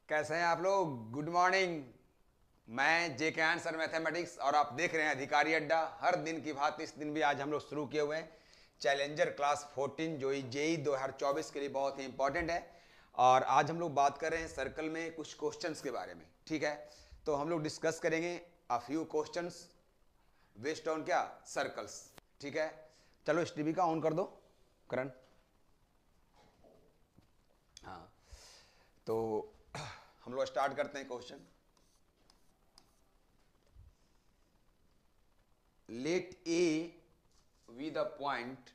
कैसे हैं आप लोग? Good morning. मैं जे के आंसर मैथमेटिक्स और आप देख रहे हैं अधिकारी अड्डा। हर दिन की भांति इस दिन भी आज हम लोग शुरू किए हुए हैं चैलेंजर क्लास 14 जो जेई 2024 के लिए बहुत ही इंपॉर्टेंट है। और आज हम लोग बात कर रहे हैं सर्कल में कुछ क्वेश्चंस के बारे में। ठीक है, तो हम लोग डिस्कस करेंगे a few questions based on क्या सर्कल्स। ठीक है, चलो इस टीवी का ऑन कर दो करण। हाँ, तो हम लोग स्टार्ट करते हैं question. Let A be the point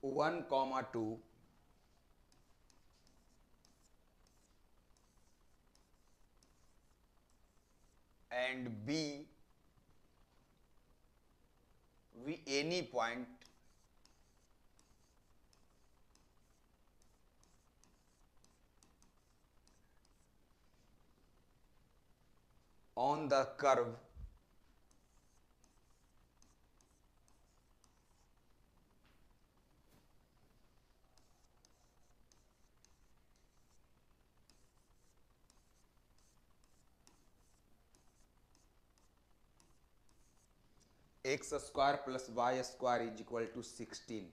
one comma two and B be any point on the curve x square plus y square is equal to 16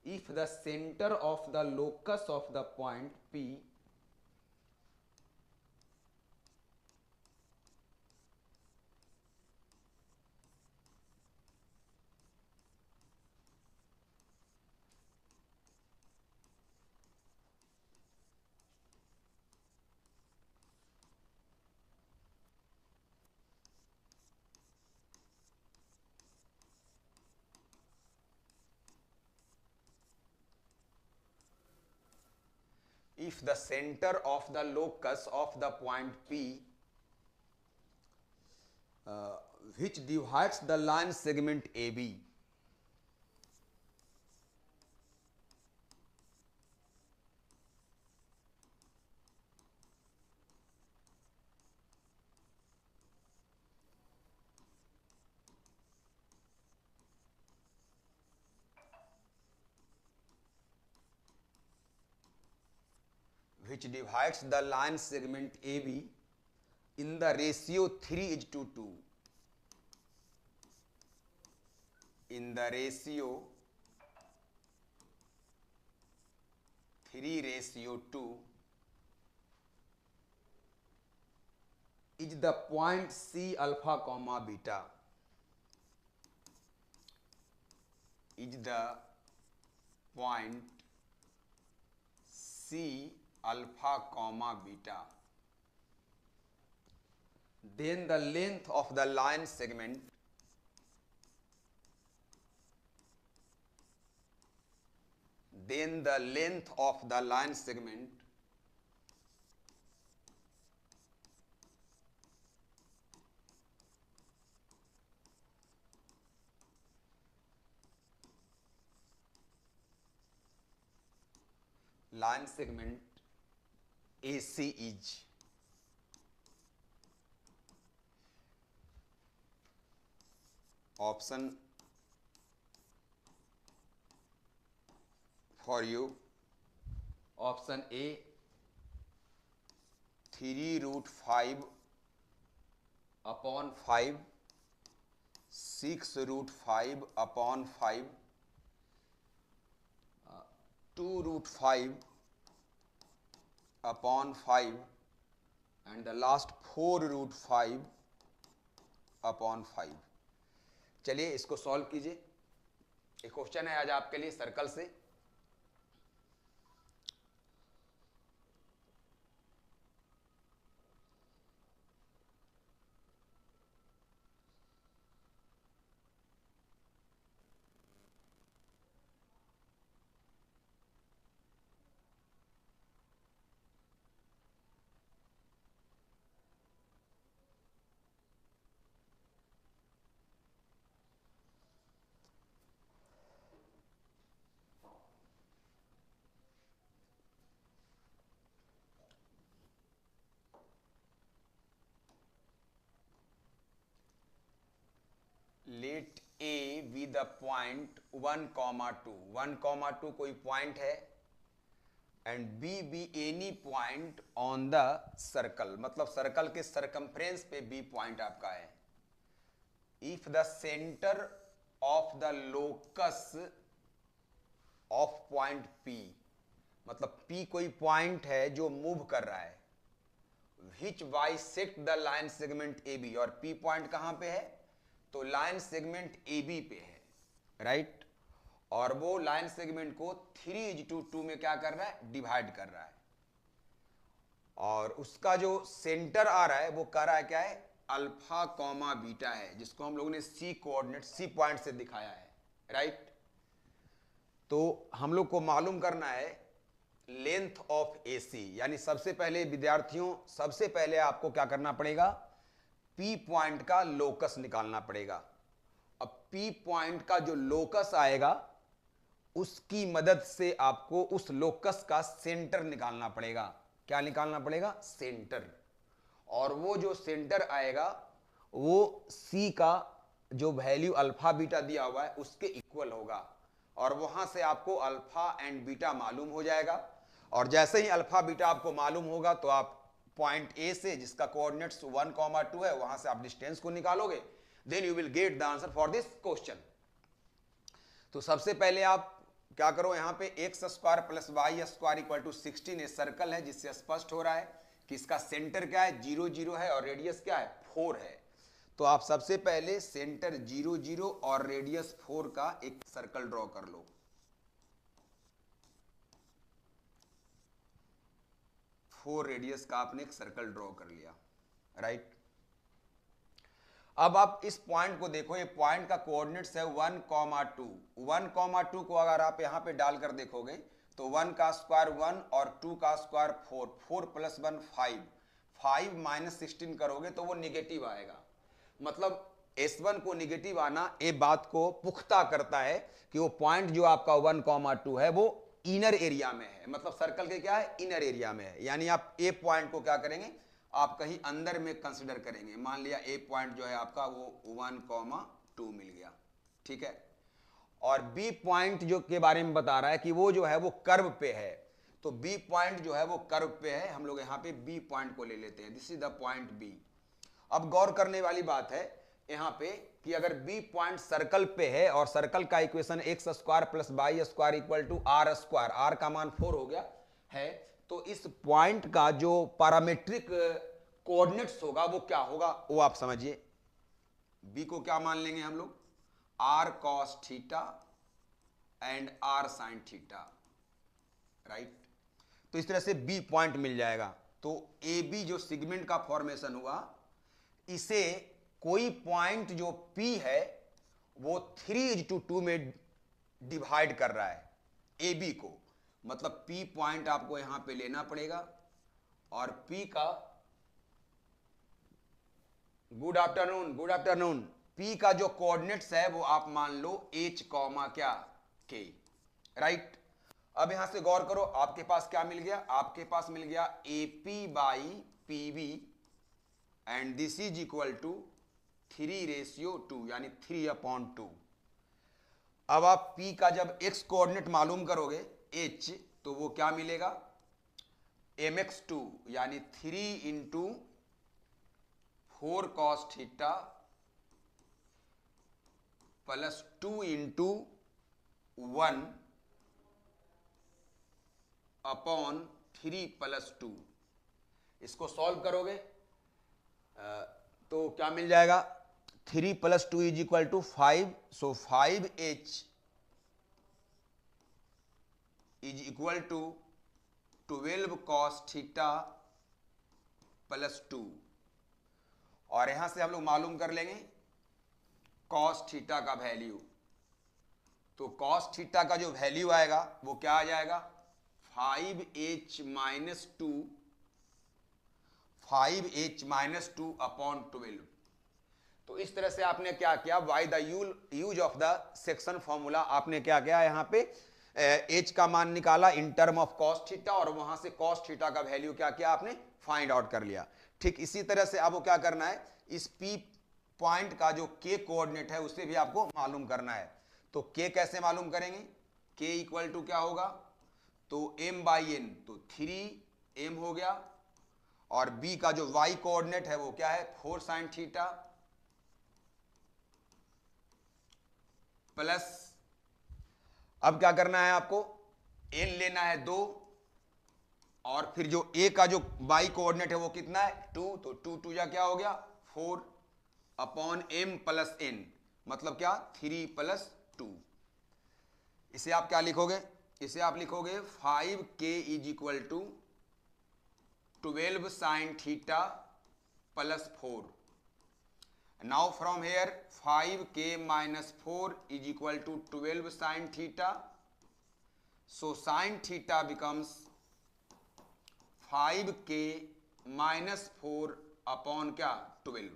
if the center of the locus of the point P if the center of the locus of the point P uh, which divides the line segment AB which divides the line segment AB in the ratio 3 is to 2 in the ratio 3:2 is the point C alpha comma beta is the point C alpha comma beta, then the length of the line segment then the length of the line segment line segment AC is option for you, option A 3√5 upon 5, 6√5 upon 5, 2√5 upon 5 and the last 4√5 upon 5। चलिए इसको solve कीजिए। एक question है आज आपके लिए circle से। Let A be the point 1,2, 1,2 कोई पॉइंट है, and B be any point on the circle, मतलब सर्कल के सरकमफ्रेंस पे बी पॉइंट आपका है। If the centre of the locus of point P, मतलब पी कोई पॉइंट है जो मूव कर रहा है, which bisect the line segment A B, और पी पॉइंट कहां पे है, तो लाइन सेगमेंट ए बी पे है, राइट। और वो लाइन सेगमेंट को 3:2 में क्या कर रहा है, डिवाइड कर रहा है, और उसका जो सेंटर आ रहा है वो कर रहा है क्या है, अल्फा कॉमा बीटा है, जिसको हम लोगों ने सी कोऑर्डिनेट, सी पॉइंट से दिखाया है, राइट। तो हम लोग को मालूम करना है लेंथ ऑफ एसी, यानी सबसे पहले विद्यार्थियों, सबसे पहले आपको क्या करना पड़ेगा, पी पॉइंट का लोकस निकालना पड़ेगा। अब पी पॉइंट का जो लोकस आएगा उसकी मदद से आपको उस लोकस का सेंटर निकालना पड़ेगा। क्या निकालना पड़ेगा, सेंटर। और वो जो सेंटर आएगा वो सी का जो वैल्यू अल्फा बीटा दिया हुआ है उसके इक्वल होगा, और वहां से आपको अल्फा एंड बीटा मालूम हो जाएगा। और जैसे ही अल्फा बीटा आपको मालूम होगा तो आप पॉइंट ए से, जिसका कोऑर्डिनेट्स 1,2 है, वहां से आप डिस्टेंस को निकालोगे, then you will get the answer for this question. तो सबसे पहले आप क्या करो, यहां पे x² + y² = 16 सर्कल है, जिससे स्पष्ट हो रहा है कि इसका सेंटर क्या है, 0 0 है, और रेडियस क्या है, 4 है। तो आप सबसे पहले सेंटर 0 0 और रेडियस 4 का एक सर्कल ड्रॉ कर लो। फोर रेडियस का आपने एक सर्कल ड्रॉ कर लिया, राइट। अब आप इस पॉइंट को देखो, ये पॉइंट का कोऑर्डिनेट्स है 1,2, 1,2 को अगर आप यहां पे डालकर देखोगे तो 1 का स्क्वायर 1 और 2 का स्क्वायर 4, 4 + 1 5, 5 - 16 करोगे तो वो निगेटिव आएगा। मतलब S1 को निगेटिव आना ये बात को पुख्ता करता है कि वो पॉइंट जो आपका 1,2 है वो इनर एरिया में है, मतलब सर्कल के क्या है, इनर एरिया में है। यानी आप ए पॉइंट को क्या करेंगे, आप कहीं अंदर में कंसिडर करेंगे। मान लिया ए पॉइंट जो है आपका वो 1,2 मिल गया, ठीक है। और बी पॉइंट जो के बारे में बता रहा है कि वो जो है वो कर्व पे है, तो बी पॉइंट जो है वो कर्व पे है। हम लोग यहाँ पे बी पॉइंट को ले लेते हैं, this is the point B. अब गौर करने वाली बात है यहाँ पे कि अगर बी पॉइंट सर्कल पे है और सर्कल का equation x² + y² = r², r का मान 4 हो गया है, तो इस पॉइंट का जो पैरामीट्रिक कोऑर्डिनेट्स होगा वो क्या होगा, वो आप समझिए। बी को क्या मान लेंगे हम लोग, r cos theta and r sin theta, right. तो इस तरह से बी पॉइंट मिल जाएगा। तो ए बी जो सेगमेंट का फॉर्मेशन हुआ, इसे कोई पॉइंट जो P है वो 3:2 में डिवाइड कर रहा है ए बी को, मतलब P पॉइंट आपको यहां पे लेना पड़ेगा, और P का, good afternoon, good afternoon, P का जो कोऑर्डिनेट्स है वो आप मान लो H, क्या K, राइट। अब यहां से गौर करो, आपके पास क्या मिल गया, आपके पास मिल गया AP/PB and this is equal to 3:2, यानी 3/2। अब आप P का जब x कोऑर्डिनेट मालूम करोगे H, तो वो क्या मिलेगा, mx2, यानी 3 × 4 cos थीटा प्लस 2 × 1/3 + 2। इसको सॉल्व करोगे तो क्या मिल जाएगा, 3 + 2 = 5, so 5h is equal to 12 cos theta plus 2। और यहां से हम लोग मालूम कर लेंगे cos थीटा का वैल्यू। तो cos थीटा का जो वैल्यू आएगा वो क्या आ जाएगा, 5h - 2, 5h - 2/12। तो इस तरह से आपने क्या किया, by the use of the section formula आपने क्या किया, यहाँ पे h का मान निकाला in term of cos theta, और वहां से cos थीटा का वैल्यू क्या किया आपने, फाइंड आउट कर लिया। ठीक इसी तरह से आपको क्या करना है, इस P पॉइंट का जो के कोऑर्डिनेट है उसे भी आपको मालूम करना है। तो के कैसे मालूम करेंगे? के इक्वल टू क्या होगा? तो m बाई एन, तो 3m हो गया, और b का जो y कोऑर्डिनेट है वो क्या है? 4 साइन थीटा प्लस, अब क्या करना है आपको? n लेना है 2, और फिर जो a का जो y कोऑर्डिनेट है वो कितना है? 2, तो 2 2 या क्या हो गया? 4 अपॉन m प्लस n, मतलब क्या? 3 प्लस 2। इसे आप क्या लिखोगे? इसे आप लिखोगे 5k is equal to 12 sine theta plus 4। Now from here 5k minus 4 is equal to 12 sine theta, so sine theta becomes 5k minus 4 upon क्या? 12।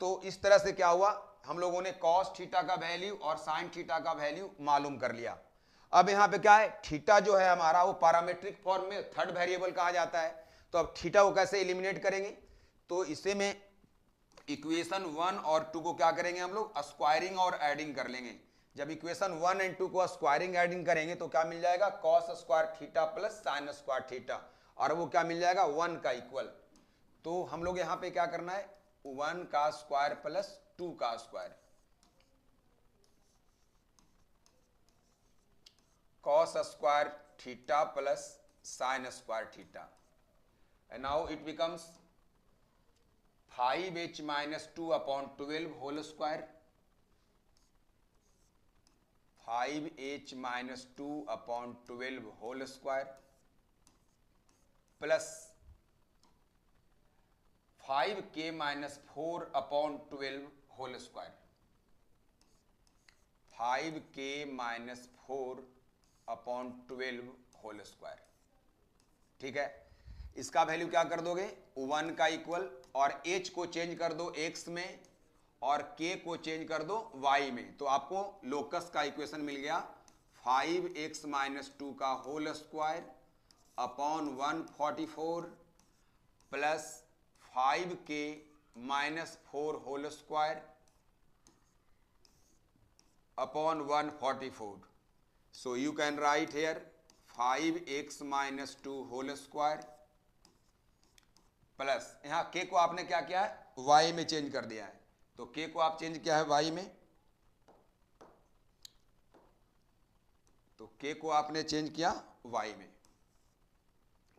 तो इस तरह से क्या हुआ, हम लोगों ने कॉस थीटा का वैल्यू और साइन थीटा का वैल्यू मालूम कर लिया। अब यहां पे क्या है? थीटा जो है हमारा वो पैरामीट्रिक फॉर्म में थर्ड वेरिएबल कहा जाता है। तो अब थीटा को कैसे एलिमिनेट करेंगे? तो इसे में इक्वेशन 1 और 2 को क्या करेंगे हम लोग? स्क्वायरिंग और एडिंग कर लेंगे। जब इक्वेशन 1 एंड 2 को स्क्वायरिंग एडिंग करेंगे तो क्या मिल जाएगा? Cos square theta plus sine square theta, और वो क्या मिल जाएगा? 1 का इक्वल। तो हम लोग यहां पे क्या करना है? 1 का स्क्वायर प्लस 2 का square, cos square theta plus sin square theta, and now it becomes 5h minus 2 upon 12 whole square, 5h minus 2 upon 12 whole square plus 5k minus 4 upon 12 whole square, 5k minus 4 upon 12 whole square. ठीक है, इसका value क्या कर दोगे? 1 का equal, और h को change कर दो x में और k को चेंज कर दो y में। तो आपको लोकस का इक्वेशन मिल गया 5x माइनस 2 का whole square upon 144 plus 5k minus 4 whole square upon 144। So you can write here 5x minus 2 whole square plus, यहाँ k को आपने क्या किया है? y में चेंज कर दिया है। तो k को आप चेंज किया है y में, तो k को आपने चेंज किया y में,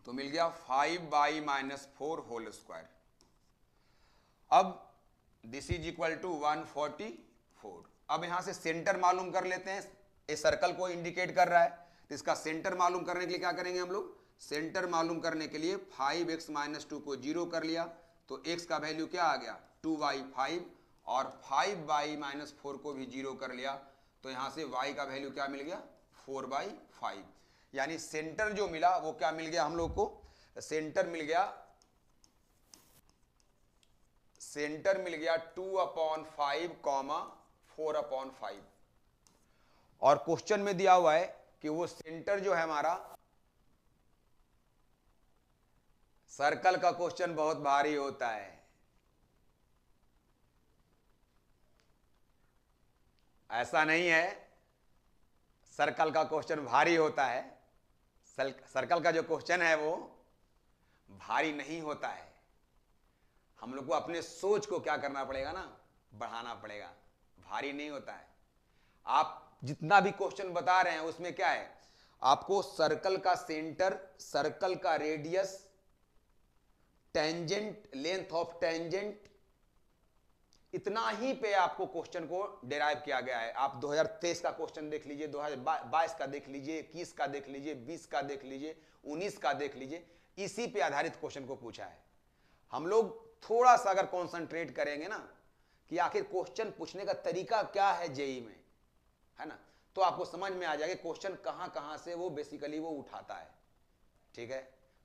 तो मिल गया 5y माइनस 4 होल स्क्वायर। अब दिस इज इक्वल टू 144। अब यहां से सेंटर मालूम कर लेते हैं। इस सर्कल को इंडिकेट कर रहा है, तो इसका सेंटर मालूम करने के लिए क्या करेंगे हम लोग? सेंटर मालूम करने के लिए 5x माइनस 2 को 0 कर लिया, तो x का वैल्यू क्या आ गया? 2y 5, और 5y माइनस 4 को भी 0 कर लिया, तो यहां से y का वैल्यू क्या मिल गया? 4/5। यानी सेंटर जो मिला वो क्या मिल गया हम लोग को? सेंटर मिल गया 2/5, 4/5। और क्वेश्चन में दिया हुआ है कि वो सेंटर जो है हमारा, सर्कल का क्वेश्चन बहुत भारी होता है। ऐसा नहीं है सर्कल का क्वेश्चन भारी होता है, सर्कल का जो क्वेश्चन है वो भारी नहीं होता है। हम लोग को अपने सोच को क्या करना पड़ेगा ना? बढ़ाना पड़ेगा। भारी नहीं होता है। आप जितना भी क्वेश्चन बता रहे हैं उसमें क्या है? आपको सर्कल का सेंटर, सर्कल का radius, tangent, length of tangent, इतना ही पे आपको क्वेश्चन को डिराइव किया गया है। आप 2023 का क्वेश्चन देख लीजिए, 2022 का देख लीजिए, 21 का देख लीजिए, 20 का देख लीजिए, 19 का देख लीजिए, इसी पे आधारित क्वेश्चन को पूछा है। हम लोग थोड़ा सा अगर कॉन्सेंट्रेट करेंगे ना कि आखिर क्वेश्चन पूछने का तरीका क्या है जेई में, है ना, तो आपको समझ में आ जाएगा क्वेश्चन कहां कहां से वो बेसिकली वो उठाता है। ठीक है,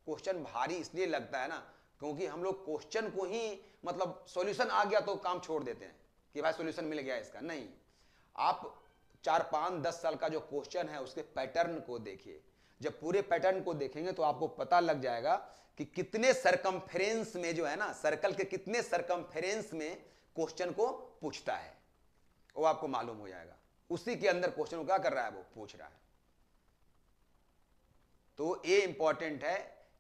क्वेश्चन भारी इसलिए लगता है ना क्योंकि हम लोग क्वेश्चन को ही मतलब सॉल्यूशन आ गया तो काम छोड़ देते हैं कि भाई सॉल्यूशन मिल गया इसका। नहीं, आप 4, 5, 10 साल का जो क्वेश्चन है उसके पैटर्न को देखिए। जब पूरे पैटर्न को देखेंगे तो आपको पता लग जाएगा कि कितने सरकमफेरेंस में जो है ना, सर्कल के कितने सरकमफेरेंस में क्वेश्चन को पूछता है, वो आपको मालूम हो जाएगा। उसी के अंदर क्वेश्चन को क्या कर रहा है, वो पूछ रहा है। तो ये इंपॉर्टेंट है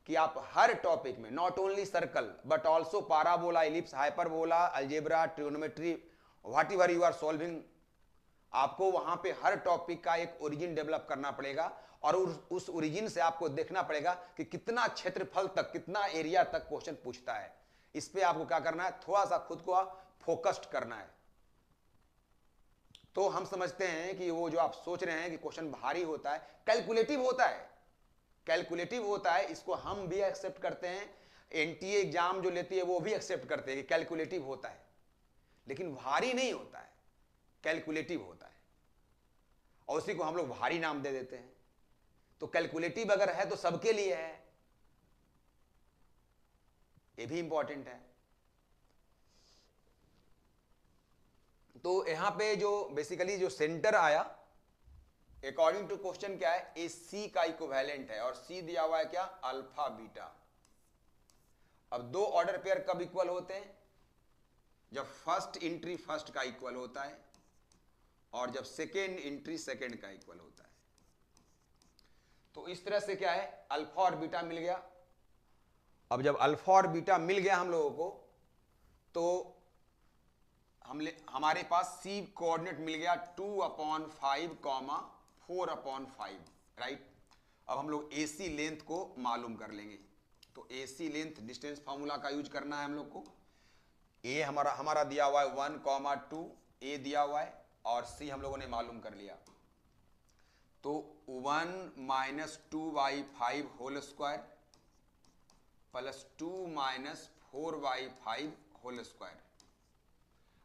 कि आप हर टॉपिक में not only circle but also parabola, ellipse, hyperbola, algebra, trigonometry, whatever you are solving, आपको वहां पे हर टॉपिक का एक ओरिजिन डेवलप करना पड़ेगा और उस ओरिजिन से आपको देखना पड़ेगा कि कितना क्षेत्रफल तक, कितना एरिया तक क्वेश्चन पूछता है। इस पे आपको क्या करना है, थोड़ा सा खुद को फोकस्ड करना है। तो हम समझते हैं कि वो जो आप सोच रहे हैं कि क्वेश्चन भारी होता है, कैलकुलेटिव होता है, कैलकुलेटिव होता है, इसको हम भी एक्सेप्ट करते हैं, एनटीए एग्जाम जो लेती है वो भी एक्सेप्ट करते हैं कि कैलकुलेटिव होता है, लेकिन भारी नहीं होता है, कैलकुलेटिव होता है, और उसी को हम लोग भारी नाम दे देते हैं। तो कैलकुलेटिव अगर है तो सबके लिए है, ये भी इंपॉर्टेंट है। तो यहां पे जो बेसिकली जो सेंटर आया अकॉर्डिंग टू क्वेश्चन क्या है, ए सी का इक्विवेलेंट है, और सी दिया हुआ है क्या, अल्फा बीटा। अब दो ऑर्डर पेयर कब इक्वल होते हैं, जब फर्स्ट एंट्री फर्स्ट का इक्वल होता है और जब सेकेंड एंट्री सेकेंड का इक्वल होता है। तो इस तरह से क्या है, अल्फा और बीटा मिल गया। अब जब अल्फा और बीटा मिल गया हम लोगों को, तो हमारे पास सी कोऑर्डिनेट मिल गया 2/5, 4/5, राइट। अब हम लोग AC लेंथ को मालूम कर लेंगे। तो AC लेंथ डिस्टेंस फार्मूला का यूज करना है हम लोग को। ए हमारा दिया हुआ है 1,2, ए दिया हुआ है, और सी हम लोगों ने मालूम कर लिया। तो 1 - 2/5 whole square plus 2 - 4/5 whole square,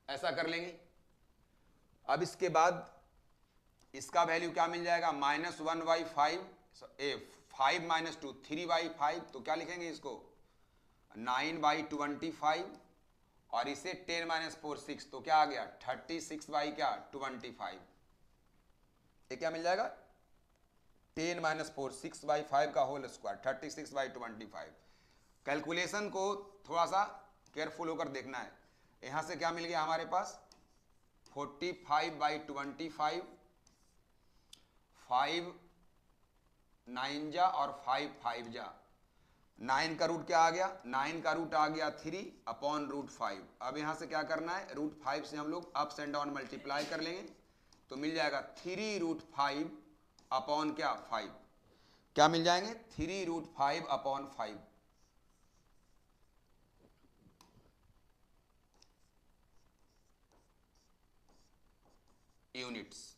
ऐसा कर लेंगे। अब इसके बाद इसका वैल्यू क्या मिल जाएगा, -1/5, 5 - 2 3/5, तो क्या लिखेंगे इसको 9/25, और इसे 10 - 4 6, तो क्या आ गया 36/25। ये क्या मिल जाएगा 10 - 4 6/5 का होल स्क्वायर 36/25। कैलकुलेशन को थोड़ा सा केयरफुल होकर देखना है। यहां से क्या मिल गया हमारे पास 45/25, 5 9 जा और 5 5 जा, 9 का रूट क्या आ गया, 9 का रूट आ गया 3/√5। अब यहां से क्या करना है, √5 से हम लोग अप्स एंड डाउन मल्टीप्लाई कर लेंगे, तो मिल जाएगा 3√5 अपॉन क्या 5, क्या मिल जाएंगे 3√5/5। यूनिट्स।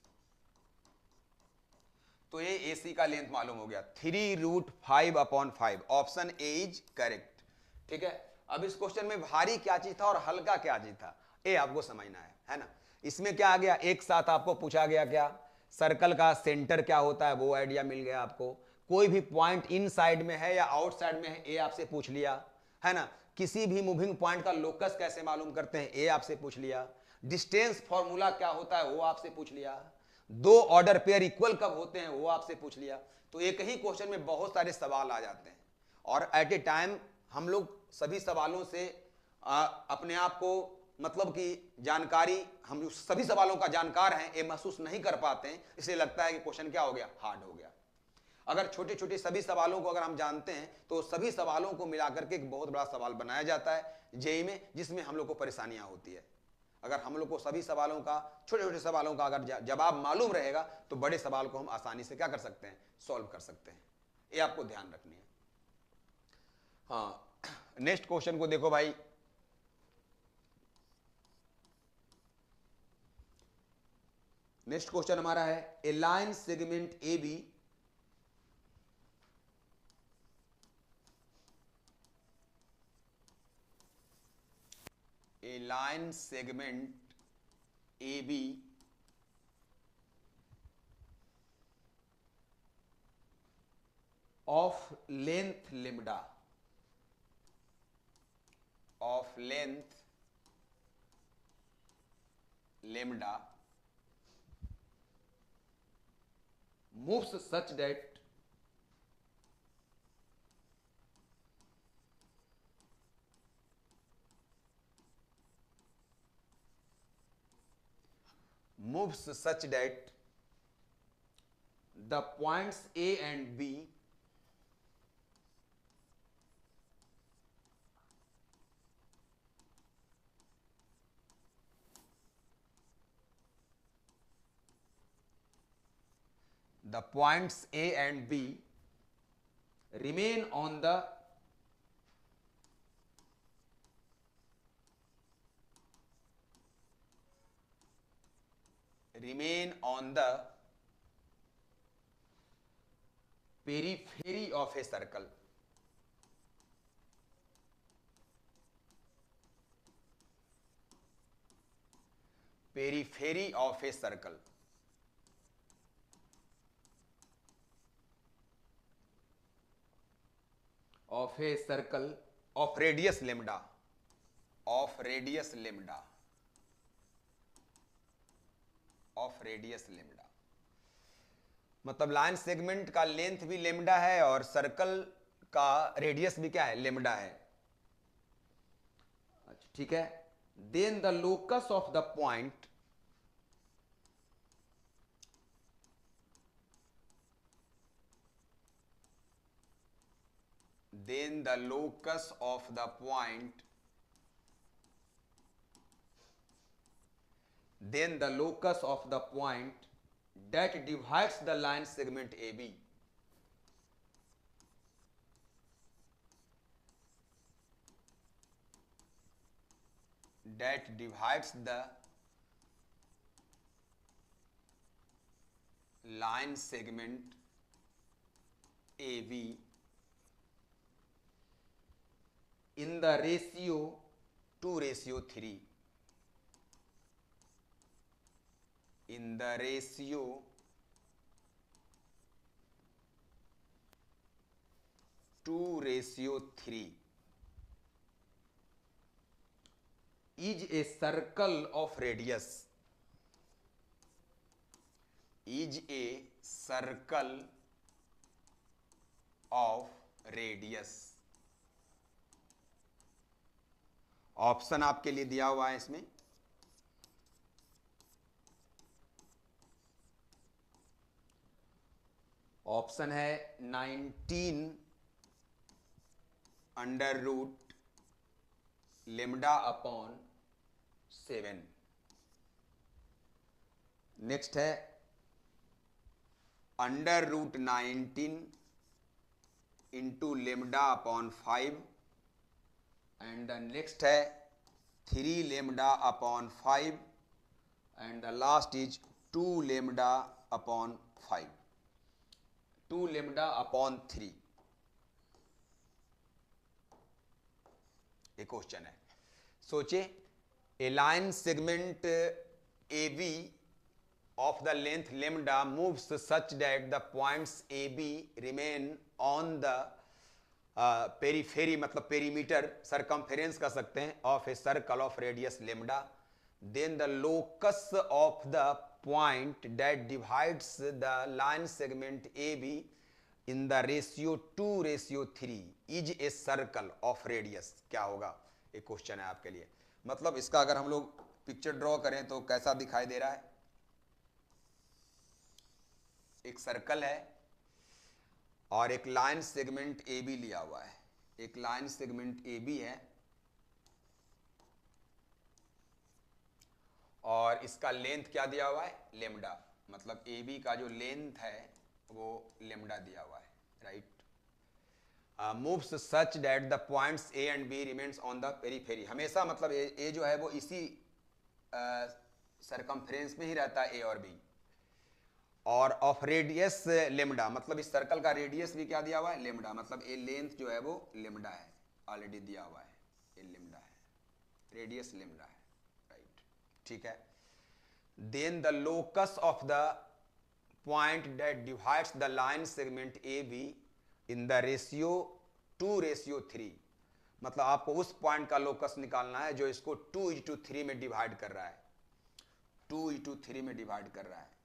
तो ये AC का लेंथ मालूम हो गया 3√5/5। Option A is correct. ठीक है। अब इस क्वेश्चन में भारी क्या चीज था और हल्का क्या चीज था, ये आपको समझना है ना। इसमें क्या आ गया, एक साथ आपको पूछा गया क्या, सर्कल का सेंटर क्या होता है, वो आइडिया मिल गया आपको। कोई भी पॉइंट इन साइड में है या आउट साइड में है, ये आपसे पूछ लिया, है ना। किसी भी मूविंग पॉइंट का लोकस कैसे मालूम करते हैं, ये आपसे पूछ लिया। डिस्टेंस फॉर्मूला क्या होता है, वो आपसे पूछ लिया। दो ऑर्डर पेयर इक्वल कब होते हैं, वो आपसे पूछ लिया। तो एक ही क्वेश्चन में बहुत सारे सवाल आ जाते हैं, और एट ए टाइम हम लोग सभी सवालों से अपने आप को मतलब कि जानकारी, हम सभी सवालों का जानकार हैं ये महसूस नहीं कर पाते हैं, इसलिए लगता है कि क्वेश्चन क्या हो गया, हार्ड हो गया। अगर छोटे छोटे सभी सवालों को अगर हम जानते हैं तो सभी सवालों को मिलाकर के एक बहुत बड़ा सवाल बनाया जाता है जेईई में, जिसमें हम लोग को परेशानियां होती है। अगर हम लोग को सभी सवालों का, छोटे छोटे सवालों का अगर जवाब मालूम रहेगा तो बड़े सवाल को हम आसानी से क्या कर सकते हैं, सॉल्व कर सकते हैं। ये आपको ध्यान रखनी है। हाँ, नेक्स्ट क्वेश्चन को देखो भाई। नेक्स्ट क्वेश्चन हमारा है a line segment A B a line segment AB of length lambda, moves such that moves such that the points A and B remain on the periphery of a circle. Periphery of a circle. Of a circle of radius lambda. Of radius lambda. Of radius lambda. मतलब line segment का length भी lambda है और circle का radius भी क्या है, lambda है. अच्छा ठीक है. Then the locus of the point then the locus of the point that divides the line segment AB in the ratio 2:3. In the ratio 2:3 is a circle of radius. Is a circle of radius. Option आपके लिए दिया हुआ है इसमें. Option है 19 under root lambda upon 7. Next है under root 19 into lambda upon 5 and the next है 3 lambda upon 5 and the last is 2 lambda upon 5. 2 lambda upon 3. एक क्वेश्चन है. सोचे a line segment AB of the length lambda moves such that the points AB remain on the periphery मतलब perimeter circumference कर सकते हैं of a circle of radius lambda. Then the locus of the point that divides the line segment A B in the ratio 2:3 is a circle of radius. क्या होगा? एक question है आपके लिए. मतलब इसका अगर हम लोग पिक्चर ड्रॉ करें तो कैसा दिखाई दे रहा है? एक सर्कल है और एक लाइन सेगमेंट ए बी लिया हुआ है. एक लाइन सेगमेंट ए बी है और इसका लेंथ क्या दिया हुआ है? लेमडा. मतलब ए बी का जो लेंथ है वो लेमडा दिया हुआ है. Right. Moves such that the points A and B remains on the periphery. हमेशा मतलब ए जो है वो इसी सरकमफ्रेंस में ही रहता है, ए और बी. और ऑफ रेडियस लेमडा मतलब इस सर्कल का रेडियस भी क्या दिया हुआ है? लेमडा. मतलब ए लेंथ जो है वो लेमडा है, ऑलरेडी दिया हुआ है. ए लेमडा है, रेडियस लेमडा है. राइट. ठीक है. Then the locus of the point that divides the line segment A B in the ratio 2:3. मतलब आपको उस पॉइंट का लोकस निकालना है जो इसको 2:3 में डिवाइड कर रहा है. 2:3 में डिवाइड कर रहा है.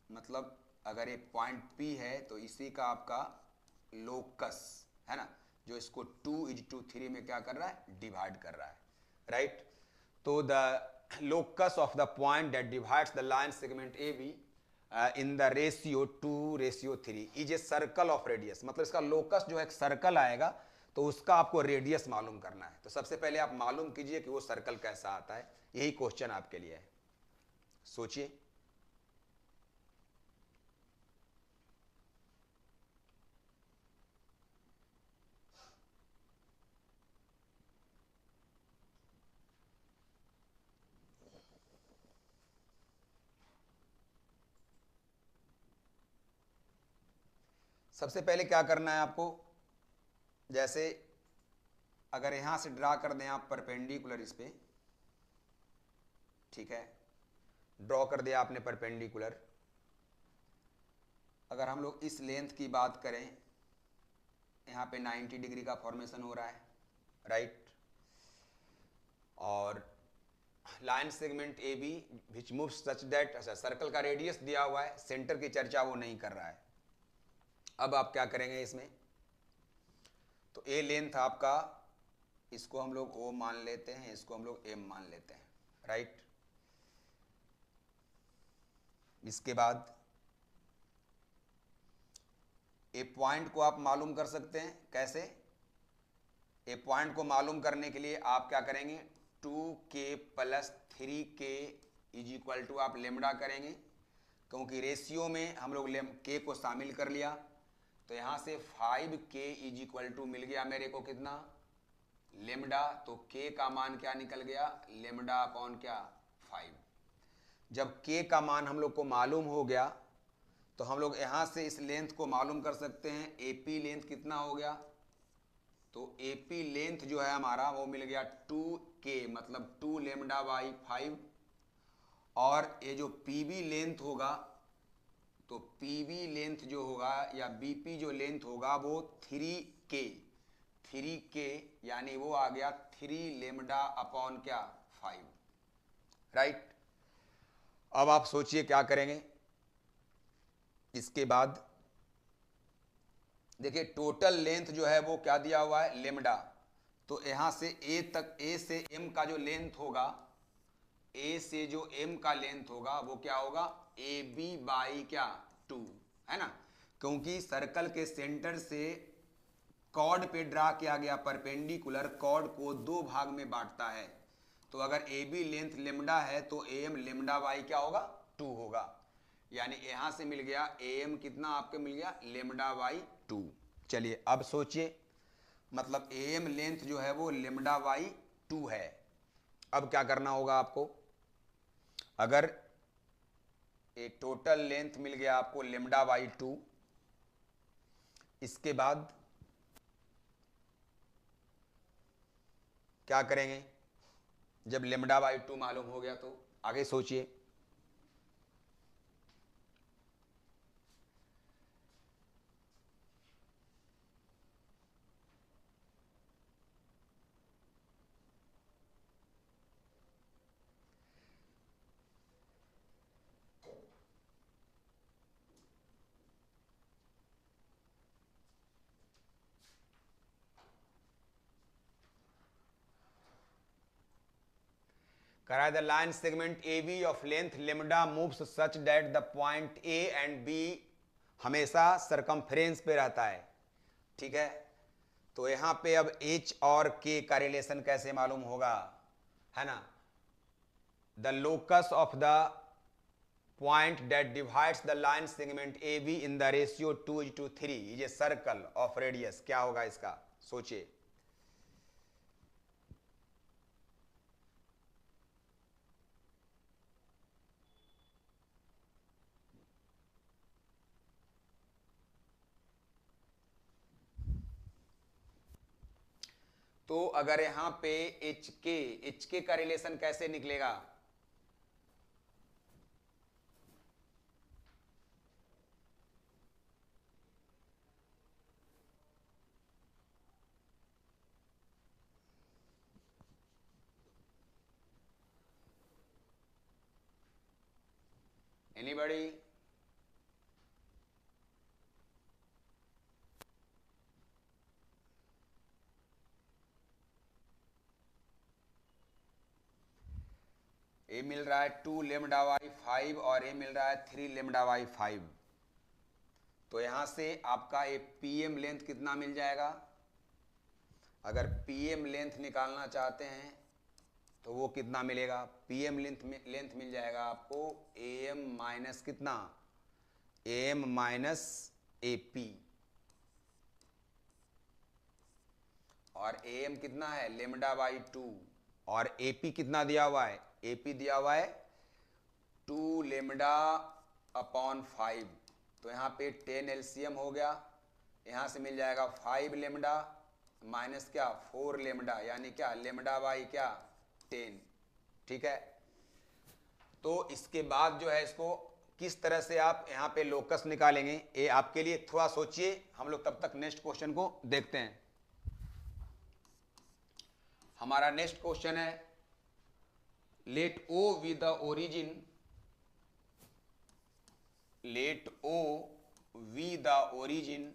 मतलब अगर एक पॉइंट P है तो इसी का आपका लोकस है ना, जो इसको 2:3 में क्या कर रहा है? डिवाइड कर रहा है. राइट. तो the locus of the point that divides the line segment AB in the ratio 2:3 is a circle of radius। मतलब इसका लोकस जो है एक सर्कल आएगा, तो उसका आपको रेडियस मालूम करना है। तो सबसे पहले आप मालूम कीजिए कि वो सर्कल कैसा आता है। यही क्वेश्चन आपके लिए है, सोचिए। सबसे पहले क्या करना है आपको, जैसे अगर यहां से ड्रा कर दें आप परपेंडिकुलर इस पे, ठीक है, ड्रॉ कर दिया आपने परपेंडिकुलर। अगर हम लोग इस लेंथ की बात करें, यहाँ पे 90 डिग्री का फॉर्मेशन हो रहा है, राइट। और line segment A B which move such that, अच्छा सर्कल का रेडियस दिया हुआ है, सेंटर की चर्चा वो नहीं कर रहा है। अब आप क्या करेंगे इसमें, तो ए लेंथ आपका, इसको हम लोग ओ मान लेते हैं, इसको हम लोग एम मान लेते हैं, राइट। इसके बाद ए पॉइंट को आप मालूम कर सकते हैं, कैसे? ए पॉइंट को मालूम करने के लिए आप क्या करेंगे, 2k + 3k is equal to आप लेमडा करेंगे, क्योंकि रेशियो में हम लोग के को शामिल कर लिया। तो यहाँ से 5k इज इक्वल टू मिल गया मेरे को कितना, लेमडा। तो k का मान क्या निकल गया, लेमडा अपॉन क्या, 5। जब k का मान हम लोग को मालूम हो गया, तो हम लोग यहाँ से इस लेंथ को मालूम कर सकते हैं। AP लेंथ कितना हो गया, तो AP लेंथ जो है हमारा वो मिल गया 2k, मतलब 2 लेमडा बाई 5। और ये जो PB लेंथ होगा, तो PB लेंथ जो होगा या BP जो लेंथ होगा वो 3k यानी वो आ गया 3 लेमडा अपॉन क्या, 5, राइट। अब आप सोचिए क्या करेंगे। इसके बाद देखिए टोटल लेंथ जो है वो क्या दिया हुआ है, लेमडा। तो यहां से A तक, A से M का जो लेंथ होगा, A से जो M का लेंथ होगा वो क्या होगा, AB बाई क्या, 2, है ना। क्योंकि सर्कल के सेंटर से कॉर्ड पे ड्रा किया गया परपेंडिकुलर कॉर्ड को 2 भाग में बांटता है। तो अगर AB लेंथ लेमडा है तो AM लेमडा बाई क्या होगा, 2 होगा। यानी यहां से मिल गया AM कितना आपको मिल गया, लेमडा बाई 2। चलिए अब सोचिए, मतलब AM लेंथ जो है वो लेमडा बाई 2 है। अब क्या करना होगा आपको, अगर एक टोटल लेंथ मिल गया आपको लेमडा बाई 2, इसके बाद क्या करेंगे, जब लेमडा बाई 2 मालूम हो गया तो आगे सोचिए। करा the line segment AB of length lambda moves such that the point A and B हमेशा सरकमफ्रेंस पे रहता है, ठीक है। तो यहां पे अब H और K का रिलेशन कैसे मालूम होगा, है ना। The locus of the point that divides the line segment AB in the ratio 2:3 is a circle of radius. क्या होगा इसका, सोचिए। तो अगर यहां पे HK का रिलेशन कैसे निकलेगा, एनीबॉडी? ए मिल रहा है 2 लेमडा वाई 5 और ए मिल रहा है 3 लेमडा वाई 5। तो यहां से आपका ये पीएम लेंथ कितना मिल जाएगा? अगर पीएम लेंथ निकालना चाहते हैं तो वो कितना मिलेगा? पीएम लेंथ मिल जाएगा आपको एम माइनस कितना? M minus AP. और एम कितना है? Lambda by 2। और एपी कितना दिया हुआ है? एपी दिया हुआ है 2 लेमडा अपॉन 5। तो यहाँ पे 10 एलसीएम हो गया। यहाँ से मिल जाएगा 5 लेमडा माइनस क्या? 4 लेमडा, यानी क्या? लेमडा बाई क्या? 10। ठीक है। तो इसके बाद जो है इसको किस तरह से आप यहाँ पे लोकस निकालेंगे, ये आपके लिए थोड़ा सोचिए। हम लोग तब तक नेक्स्ट क्वेश्चन को देखते हैं। हमारा नेक्स्ट क्वेश्चन है let O with the origin, let O be the origin,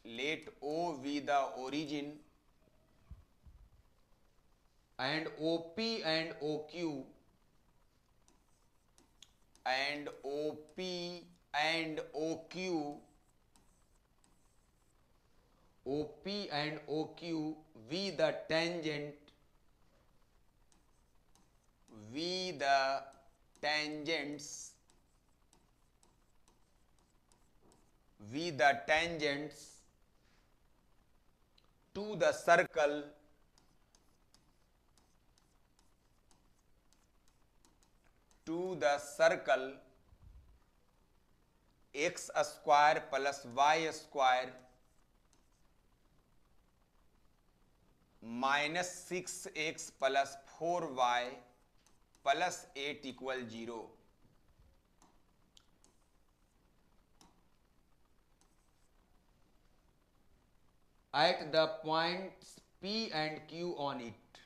let O be the origin and OP and OQ and OP and OQ, OP and OQ be the tangent, be the tangents, be the tangents to the circle, to the circle x square plus y square minus 6x plus 4y plus 8 equal 0। at the points P and Q on it,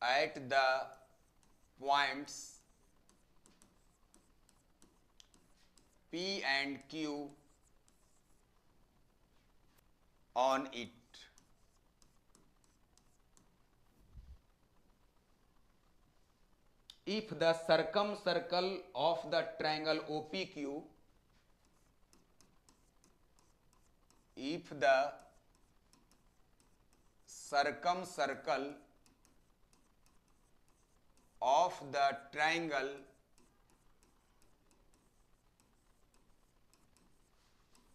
at the points P and Q on it, if the circumcircle of the triangle OPQ, if the circumcircle of the triangle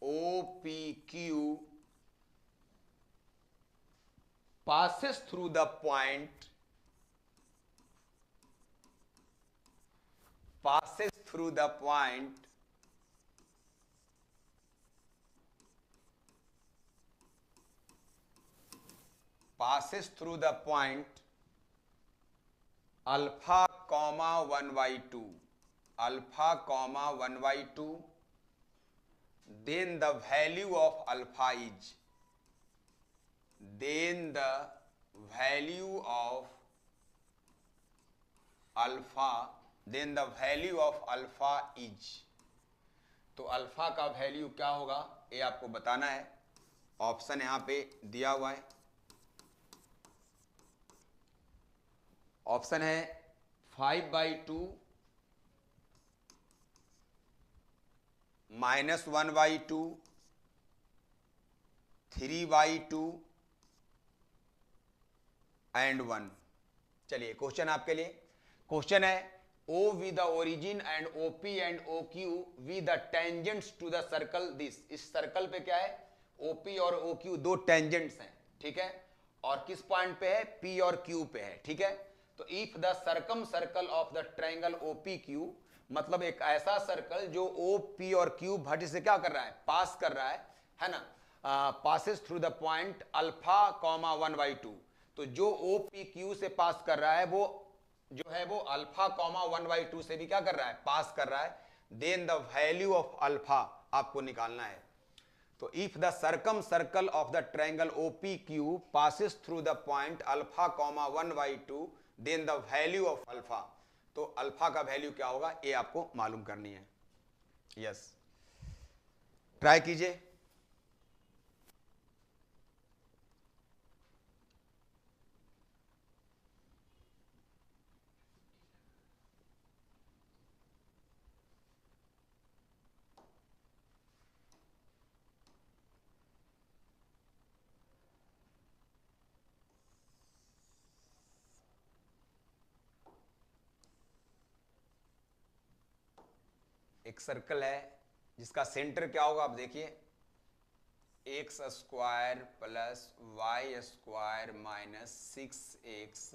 OPQ passes through the point, passes through the point passes through the point alpha comma 1 by 2, alpha comma 1 by 2, then the value of alpha is, then the value of alpha, then the value of alpha is। तो alpha का value क्या होगा ये आपको बताना है। Option यहां पे दिया हुआ है। ऑप्शन है 5 by 2 minus 1 by 2, 3 by 2 and 1। चलिए क्वेश्चन आपके लिए। क्वेश्चन है O with the origin and OP and OQ with the tangents to the circle this। इस सर्कल पे क्या है? OP और OQ दो टेंजेंट्स हैं, ठीक है। और किस पॉइंट पे है? P और Q पे है, ठीक है। तो if the circum circle of the triangle OPQ, मतलब एक ऐसा सर्कल जो OP और Q वर्टिस से क्या कर रहा है? पास कर रहा है ना। Passes through the point alpha comma 1 by 2। तो जो OPQ से पास कर रहा है वो जो है वो अल्फा कॉमा 1 by 2 से भी क्या कर रहा है? पास कर रहा है। Then the value of alpha आपको निकालना है। तो if the circum circle of the triangle OPQ passes through the point alpha comma 1 by 2, then the value of alpha. तो अल्फा का वैल्यू क्या होगा ये आपको मालूम करनी है। यस, ट्राई कीजिए। एक सर्कल है जिसका सेंटर क्या होगा, आप देखिए, x square plus y square minus 6x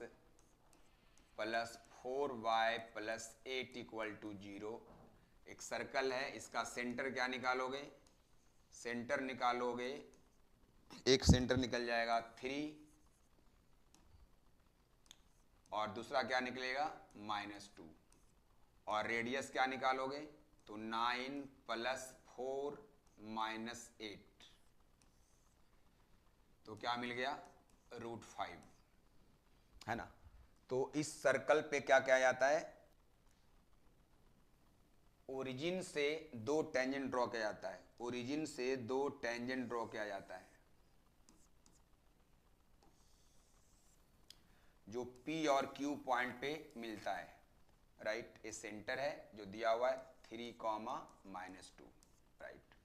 plus 4y plus 8 equal to 0। एक सर्कल है, इसका सेंटर क्या निकालोगे, सेंटर निकालोगे, एक सेंटर निकल जाएगा 3 और दूसरा क्या निकलेगा -2, और रेडियस क्या निकालोगे तो 9 प्लस 4 माइनस 8, तो क्या मिल गया √5, है ना। तो इस सर्कल पे क्या किया जाता है, ओरिजिन से 2 टेंजेंट ड्रॉ किया जाता है, ओरिजिन से 2 टेंजेंट ड्रॉ किया जाता है, जो P और Q पॉइंट पे मिलता है, राइट। ये सेंटर है जो दिया हुआ है 3, -2, right.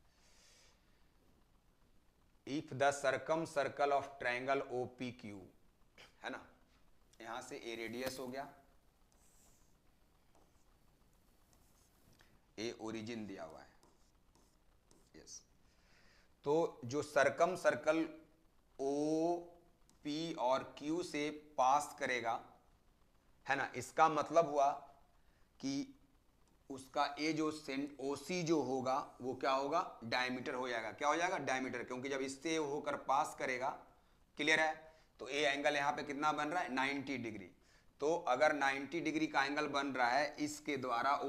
If the circum circle of triangle OPQ, है ना, यहां से ए रेडियस हो गया, ए ओरिजिन दिया हुआ है, यस। तो जो सर्कम सर्कल OP और Q से पास करेगा, है ना, इसका मतलब हुआ कि उसका ए जो OC जो होगा वो क्या होगा, डायमीटर हो जाएगा, क्या हो जाएगा, डायमीटर, क्योंकि जब इससे होकर पास करेगा, क्लियर है। तो ए एंगल यहाँ पे कितना बन रहा है 90 डिग्री। तो अगर 90 डिग्री का एंगल बन रहा है इसके द्वारा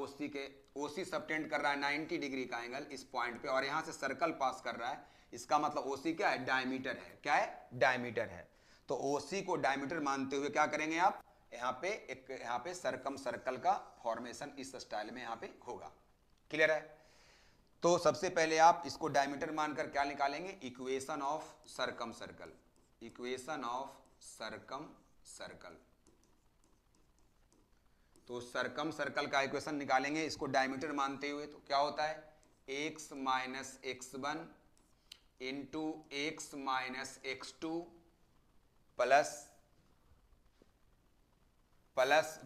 OC सबटेंड कर रहा है 90 डिग्री का एंगल इस पॉइंट पे, और यहाँ से सर्कल पास कर रहा है, इसका मतलब OC क्या है, डायमीटर है, क्या है, डायमीटर है। तो OC को डायमीटर मानते हुए क्या करेंगे आप, यहाँ पे सर्कम सर्कल का फॉर्मेशन इस स्टाइल में यहाँ पे होगा, क्लियर है। तो सबसे पहले आप इसको डायमीटर मानकर क्या निकालेंगे, equation of circum circle, equation of circum circle. तो सर्कम सर्कल का इक्वेशन निकालेंगे इसको डायमीटर मानते हुए, तो क्या होता है, x minus x1 into x minus x2 plus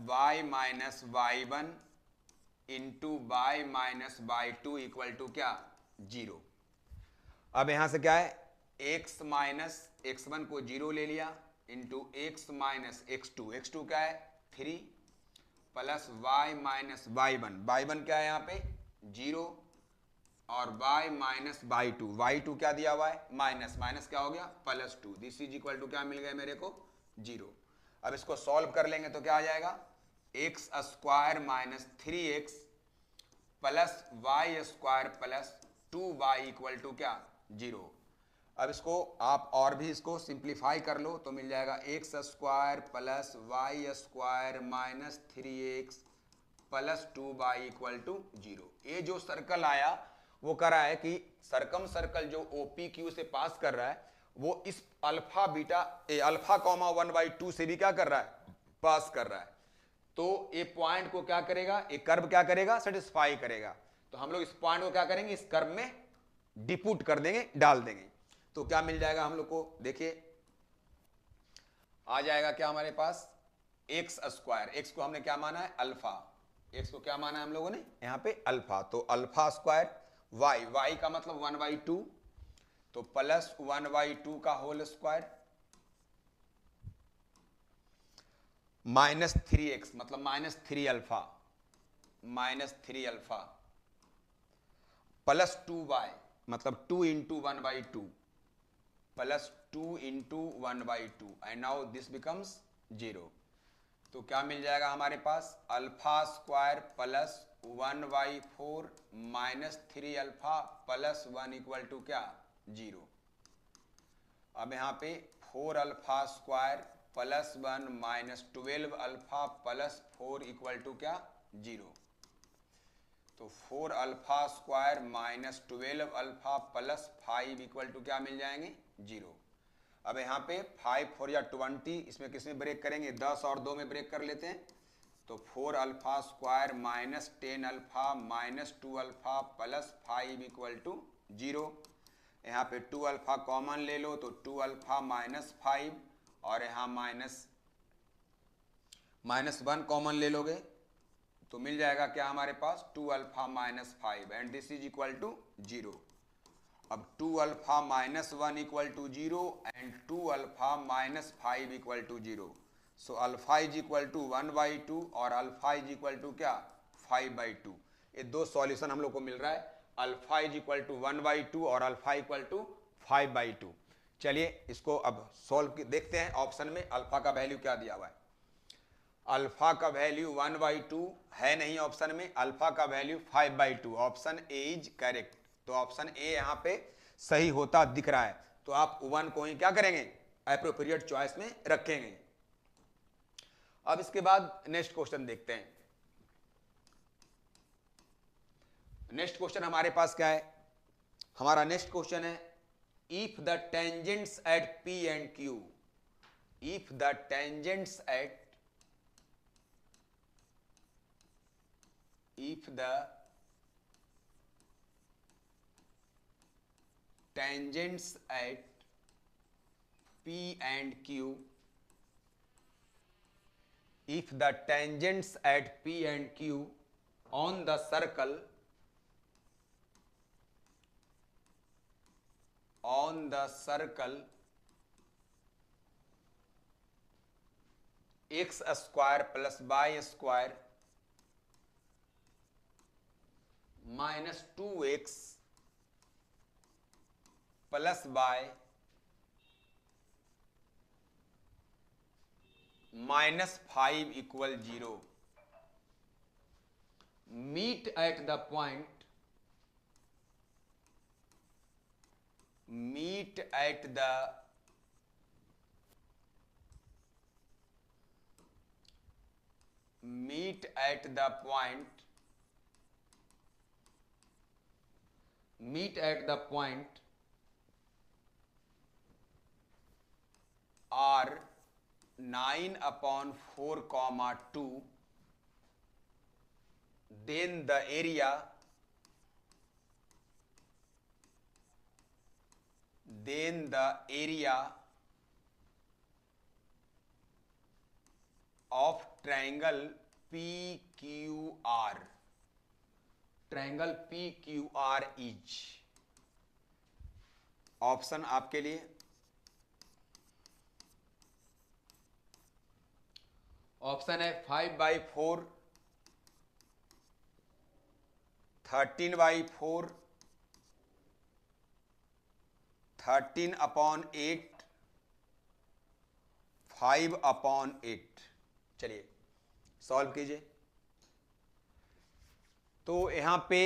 y minus y1 into y minus y2 equal to क्या, 0। अब यहां से क्या है, x माइनस x1 को 0 ले लिया इंटू x माइनस x2 क्या है 3, प्लस y माइनस y1 क्या है यहाँ पे 0, और y माइनस y2 क्या दिया हुआ है माइनस, माइनस क्या हो गया +2, दिस इज इक्वल टू क्या मिल गया मेरे को 0। अब इसको सॉल्व कर लेंगे तो क्या आ जाएगा, x square minus 3x plus y square plus 2y equal to क्या 0। अब इसको आप और भी इसको सिंप्लीफाई कर लो तो मिल जाएगा x square plus y square minus 3x plus 2y equal to 0। ये जो सर्कल आया वो कर रहा है कि सर्कम सर्कल जो OPQ से पास कर रहा है वो इस अल्फा बीटा अल्फा कॉमा 1/2 से भी क्या कर रहा है, पास कर रहा है। तो ये पॉइंट को क्या करेगा, ये कर्व क्या करेगा, सेटिस्फाई करेगा। तो हम लोग इस पॉइंट को क्या करेंगे, इस कर्व में डिपुट कर देंगे, डाल देंगे। तो क्या मिल जाएगा हम लोग को, देखिए आ जाएगा क्या हमारे पास एक्स स्क्वायर, एक्स को हमने क्या माना है अल्फा, एक्स को क्या माना है हम लोगों ने यहां पे अल्फा, तो अल्फा स्क्वायर वाई का मतलब 1/2, तो प्लस 1/2 का होल स्क्वायर माइनस 3x मतलब -3 अल्फा प्लस 2y मतलब 2 into 1/2 plus 2 into 1/2 and now this becomes 0। तो क्या मिल जाएगा हमारे पास alpha square plus 1/4 minus 3 alpha plus 1 equal to क्या 0। अब यहाँ पे 4 alpha square plus 1 minus 12 alpha plus 4 equal to क्या 0। तो 4 alpha square minus 12 alpha plus 5 equal to क्या मिल जाएंगे 0। अब यहाँ पे 5 4 या 20, इसमें किस में ब्रेक करेंगे 10 और 2 में ब्रेक कर लेते हैं। तो 4 alpha square minus 10 alpha minus 2 alpha plus 5 equal to 0। यहाँ पे 2 अल्फा कॉमन ले लो तो 2 अल्फा माइनस 5 और यहाँ माइनस 1 कॉमन ले लोगे तो मिल जाएगा क्या हमारे पास 2 alpha minus 5 and this is equal to 0। अब 2 alpha minus 1 equal to 0 and 2 alpha minus 5 equal to 0। So alpha is equal to 1/2 और अल्फा इज इक्वल टू क्या 5/2। ये दो सॉल्यूशन हम लोग को मिल रहा है, अल्फा इज इक्वल टू 1/2 और अल्फा इक्वल टू 5/2। चलिए इसको अब सॉल्व देखते हैं। ऑप्शन में अल्फा का वैल्यू क्या दिया हुआ है। अल्फा का वैल्यू 1/2 है नहीं ऑप्शन में, अल्फा का value 5/2। Option A is correct. तो ऑप्शन ए यहाँ पे सही होता दिख रहा है। तो आप 1 को ही क्या करेंगे एप्रोप्रिएट चॉइस में रखेंगे। अब इसके बाद नेक्स्ट क्वेश्चन देखते हैं। नेक्स्ट क्वेश्चन हमारे पास क्या है। हमारा नेक्स्ट क्वेश्चन है if the tangents at P and Q, if the tangents at if the tangents at P and Q, if the tangents at P and Q on the circle x square plus y square minus 2x plus y minus 5 equal 0 meet at the point R 9/4, 2, then the area of triangle PQR is, option आपके लिए option है 5/4, 13/4, 13/8, 5/8। चलिए solve कीजिए। तो यहां पे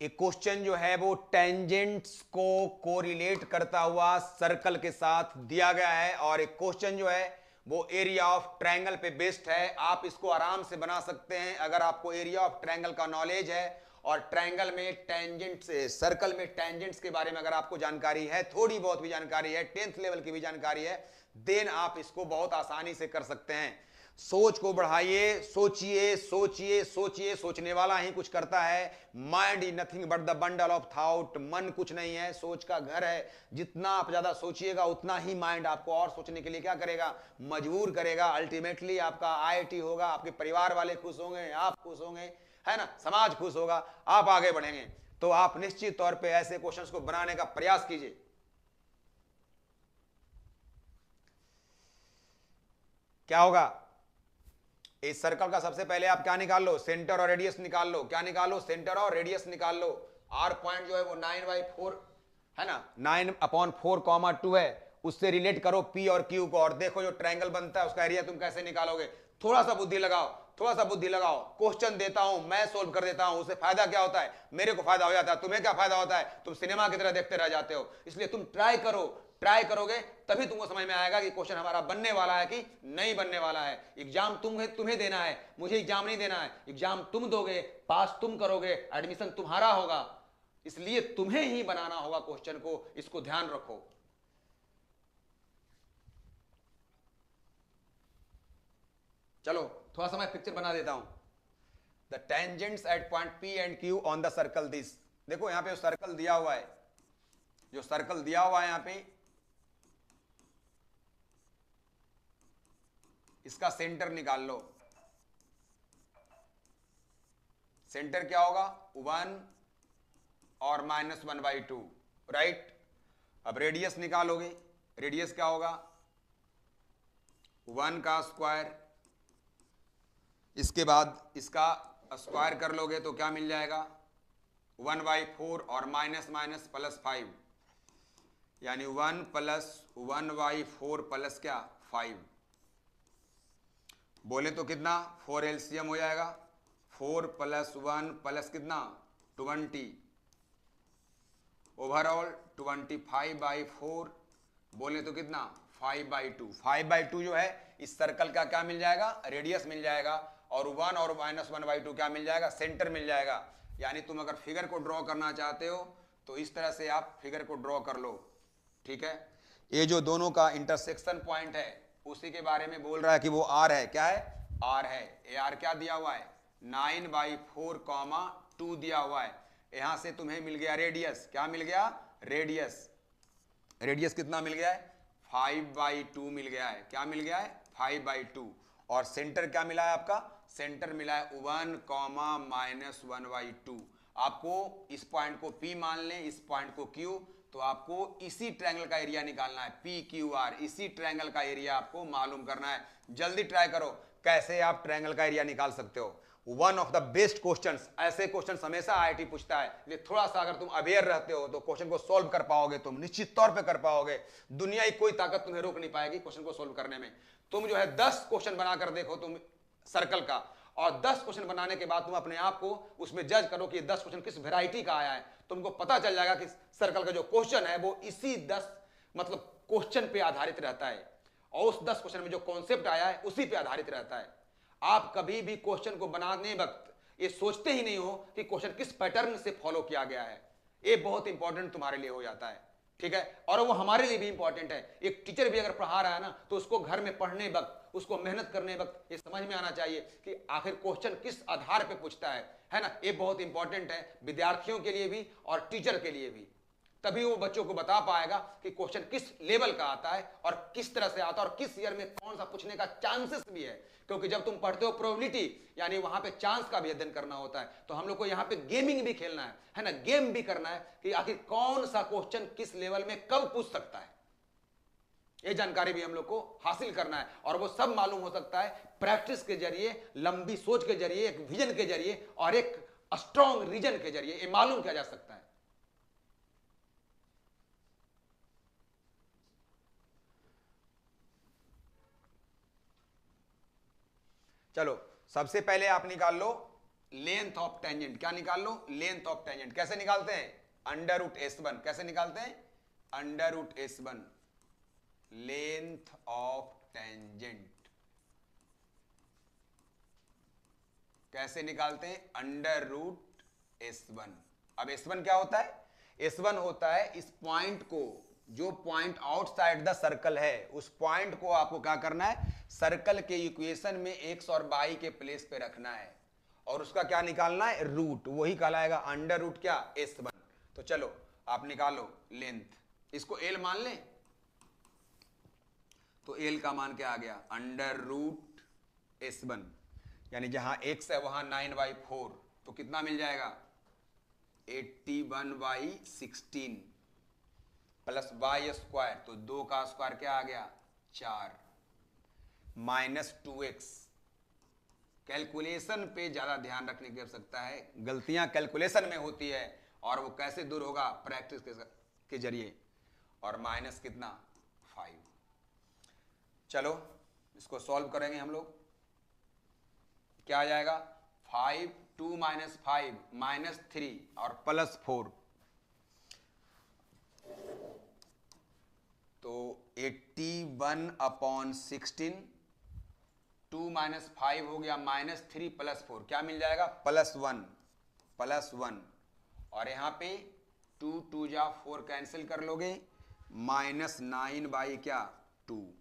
एक question जो है वो टेंजेंट्स को कोरिलेट करता हुआ सर्कल के साथ दिया गया है और एक क्वेश्चन जो है वो एरिया ऑफ ट्रायंगल पे बेस्ड है। आप इसको आराम से बना सकते हैं अगर आपको एरिया ऑफ ट्रायंगल का नॉलेज है और ट्रायंगल में टेंजेंट्स, सर्कल में टेंजेंट्स के बारे में अगर आपको जानकारी है, थोड़ी बहुत भी जानकारी है, 10th लेवल की भी जानकारी है, देन आप इसको बहुत आसानी से कर सकते हैं। सोच को बढ़ाइए, सोचिए सोचिए सोचिए, सोचने वाला ही कुछ करता है। Mind is nothing but the bundle of thought, मन कुछ नहीं है, सोच का घर है। जितना आप ज्यादा सोचिएगा उतना ही माइंड आपको और सोचने के लिए क्या करेगा, मजबूर करेगा। अल्टीमेटली आपका IIT होगा, आपके परिवार वाले खुश होंगे, आप खुश होंगे, है ना, समाज खुश होगा, आप आगे बढ़ेंगे। तो आप निश्चित तौर पे ऐसे क्वेश्चंस को बनाने का प्रयास कीजिए। क्या होगा, इस सर्कल का सबसे पहले आप क्या निकाल लो, सेंटर और रेडियस निकाल लो। क्या निकाल लो, सेंटर और रेडियस निकाल लो। R पॉइंट जो है वो 9/4 है ना, 9/4, 2 है, उससे रिलेट करो P और Q को और देखो जो ट्रायंगल बनता है उसका एरिया तुम कैसे निकालोगे। थोड़ा सा बुद्धि लगाओ, थोड़ा सा बुद्धि लगाओ। क्वेश्चन देता हूं, मैं सोल्व कर देता हूं, उससे फायदा क्या होता है, मेरे को फायदा हो जाता है, तुम्हें क्या फायदा होता है, तुम सिनेमा की तरह देखते रह जाते हो। इसलिए तुम ट्राई करो, ट्राई करोगे तभी तुमको समझ में आएगा कि क्वेश्चन हमारा बनने वाला है कि नहीं बनने वाला है। एग्जाम तुम्हें देना है, मुझे एग्जाम नहीं देना है। एग्जाम तुम दोगे, पास तुम करोगे, एडमिशन तुम्हारा होगा, इसलिए तुम्हें ही बनाना होगा क्वेश्चन को, इसको ध्यान रखो। चलो थोड़ा सा मैं पिक्चर बना देता हूं। The tangents at point P and Q on the circle this. देखो यहां पे सर्कल दिया हुआ है, जो सर्कल दिया हुआ है यहां पे, इसका सेंटर निकाल लो। सेंटर क्या होगा 1 और -1/2, राइट। अब रेडियस निकालोगे, रेडियस क्या होगा 1 का स्क्वायर, इसके बाद इसका स्क्वायर कर लोगे तो क्या मिल जाएगा 1/4 और माइनस माइनस प्लस 5, यानी 1 + 1/4 प्लस क्या 5, बोले तो कितना 4 एलसीएम हो जाएगा, 4 + 1 प्लस कितना 20, ओवरऑल 25/4, बोले तो कितना 5/2। 5/2 जो है इस सर्कल का क्या मिल जाएगा रेडियस मिल जाएगा, और 1 और -1/2 क्या मिल जाएगा सेंटर मिल जाएगा। यानी तुम अगर फिगर को ड्रॉ करना चाहते हो तो इस तरह से आप फिगर को ड्रॉ कर लो, ठीक है। ये जो दोनों का इंटरसेक्शन पॉइंट है उसी के बारे में बोल रहा है कि वो आर है, क्या है आर है। ये आर क्या दिया हुआ है 9/4, 2 दिया हुआ है। यहां से तुम्हें मिल गया रेडियस, क्या मिल गया रेडियस, रेडियस कितना मिल गया है 5/2 मिल गया है, क्या मिल गया है 5/2। और सेंटर क्या मिला है आपका, सेंटर मिला है 1, -1/2। आपको इस पॉइंट को P मान लें, इस पॉइंट को Q, तो आपको इसी ट्रायंगल का एरिया निकालना है PQR, इसी ट्रायंगल का एरिया आपको मालूम करना है। जल्दी ट्राई करो कैसे आप ट्रायंगल का एरिया निकाल सकते हो। One of the best questions, ऐसे क्वेश्चंस हमेशा आईआईटी पूछता है, इसलिए थोड़ा सा अगर तुम अवेयर रहते हो तो क्वेश्चन को सॉल्व कर पाओगे, तुम निश्चित तौर पे कर पाओगे। दुनिया की कोई ताकत तुम्हें रोक नहीं पाएगी क्वेश्चन को सॉल्व करने में। तुम जो है 10 क्वेश्चन बनाकर देखो तुम सर्कल का, और 10 क्वेश्चन बनाने के बाद तुम अपने आप को उसमें जज करो कि 10 क्वेश्चन किस वेराइटी का आया है। तुमको पता चल जाएगा कि सर्कल का जो क्वेश्चन है वो इसी 10 मतलब क्वेश्चन पे आधारित रहता है, और उस 10 क्वेश्चन में जो कॉन्सेप्ट आया है उसी पे आधारित रहता है। आप कभी भी क्वेश्चन को बनाने वक्त ये सोचते ही नहीं हो कि क्वेश्चन किस पैटर्न से फॉलो किया गया है। ये बहुत इंपॉर्टेंट तुम्हारे लिए हो जाता है, ठीक है। और वो हमारे लिए भी इंपॉर्टेंट है। एक टीचर भी अगर पढ़ा रहा है ना तो उसको घर में पढ़ने वक्त, उसको मेहनत करने वक्त ये समझ में आना चाहिए कि आखिर क्वेश्चन किस आधार पे पूछता है ना। ये बहुत इंपॉर्टेंट है विद्यार्थियों के लिए भी और टीचर के लिए भी। तभी वो बच्चों को बता पाएगा कि क्वेश्चन किस लेवल का आता है और किस तरह से आता है और किस ईयर में कौन सा पूछने का चांसेस भी है। क्योंकि जब तुम पढ़ते हो प्रोबेबिलिटी, यानी वहां पे चांस का भी अध्ययन करना होता है, तो हम लोग को यहाँ पे गेमिंग भी खेलना है ना, गेम भी करना है कि आखिर कौन सा क्वेश्चन किस लेवल में कब पूछ सकता है। ये जानकारी भी हम लोग को हासिल करना है, और वो सब मालूम हो सकता है प्रैक्टिस के जरिए, लंबी सोच के जरिए, एक विजन के जरिए और एक स्ट्रॉन्ग रीजन के जरिए ये मालूम किया जा सकता है। चलो सबसे पहले आप निकाल लो लेंथ ऑफ टेंजेंट। क्या निकाल लो लेंथ ऑफ टेंजेंट। कैसे निकालते हैं √S1। कैसे निकालते हैं √S1 लेंथ ऑफ टेंजेंट। कैसे निकालते हैं √S1। अब S1 क्या होता है, S1 होता है इस पॉइंट को, जो पॉइंट आउटसाइड द सर्कल है उस पॉइंट को आपको क्या करना है सर्कल के इक्वेशन में x और y के प्लेस पे रखना है, और उसका क्या निकालना है रूट, वही कहलाएगा √ क्या S1। तो चलो आप निकालो लेंथ, इसको L मान लें, तो L का मान क्या आ गया √S1, यानी जहां x है वहां 9/4, तो कितना मिल जाएगा 81/16 प्लस y², तो 2 का स्क्वायर क्या आ गया 4, -2x। कैलकुलेशन पे ज्यादा ध्यान रखने की आवश्यकता है, गलतियां कैलकुलेशन में होती है, और वो कैसे दूर होगा प्रैक्टिस के जरिए। और माइनस कितना 5। चलो इसको सॉल्व करेंगे हम लोग, क्या आ जाएगा 5, 2 - 5 -3 और +4, तो 81/16, 2 - 5 हो गया -3 +4, क्या मिल जाएगा +1, और यहां पे 2 2 जा 4 कैंसिल कर लोगे, -9/2,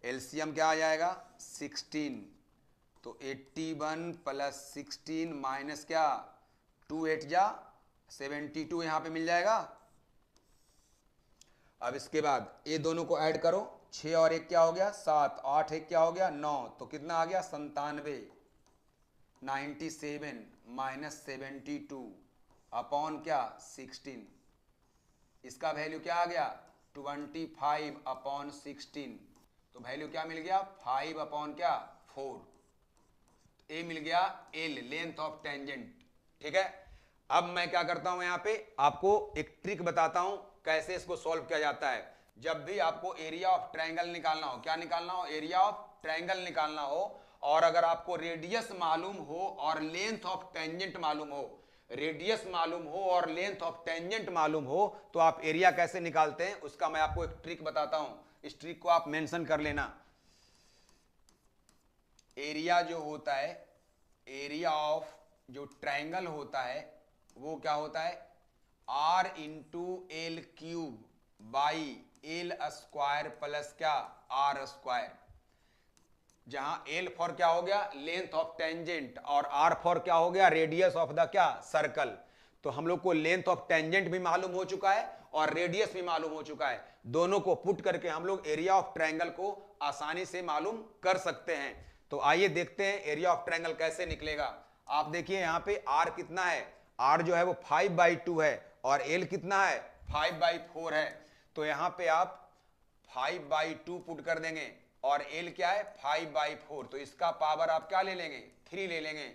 एलसीएम क्या आ जाएगा 16, तो 81 + 16 माइनस क्या 2 8 जा 72 यहां पे मिल जाएगा। अब इसके बाद ये दोनों को ऐड करो, 6 और 1 क्या हो गया 7, 8 1 क्या हो गया 9, तो कितना आ गया 97। 97 माइनस 72 अपॉन क्या 16, इसका वैल्यू क्या आ गया 25 अपॉन 16, तो वैल्यू क्या मिल गया 5 अपॉन क्या 4, ए मिल गया एल, लेंथ ऑफ टेंजेंट। ठीक है, अब मैं क्या करता हूं यहां पे आपको एक ट्रिक बताता हूं कैसे इसको सॉल्व किया जाता है। जब भी आपको एरिया ऑफ ट्रायंगल निकालना हो, क्या निकालना हो, एरिया ऑफ ट्रायंगल निकालना हो, और अगर आपको रेडियस मालूम हो और लेंथ ऑफ टेंजेंट मालूम हो, रेडियस मालूम हो और लेंथ ऑफ टेंजेंट मालूम हो, तो आप एरिया कैसे निकालते हैं उसका मैं आपको एक ट्रिक बताता हूं। इस ट्रिक को आप मेंशन कर लेना। एरिया जो होता है, एरिया ऑफ जो ट्रायंगल होता है वो क्या होता है R into L cube by L square plus क्या आर स्क्वायर, जहां एल फॉर क्या हो गया लेंथ ऑफ टेंजेंट और आर फॉर क्या हो गया रेडियस ऑफ द क्या सर्कल। तो हम लोग को लेंथ ऑफ टेंजेंट भी मालूम हो चुका है और रेडियस भी मालूम हो चुका है, दोनों को पुट करके हम लोग एरिया ऑफ ट्रायंगल को आसानी से मालूम कर सकते हैं। तो आइए देखते हैं एरिया ऑफ ट्रायंगल कैसे निकलेगा। आप देखिए यहां पे आर कितना है, आर जो है वो 5/2 है और एल कितना है 5/4 है। तो यहां पे आप 5/2 पुट कर देंगे और एल क्या है 5/4, तो इसका पावर आप क्या ले लेंगे 3 ले लेंगे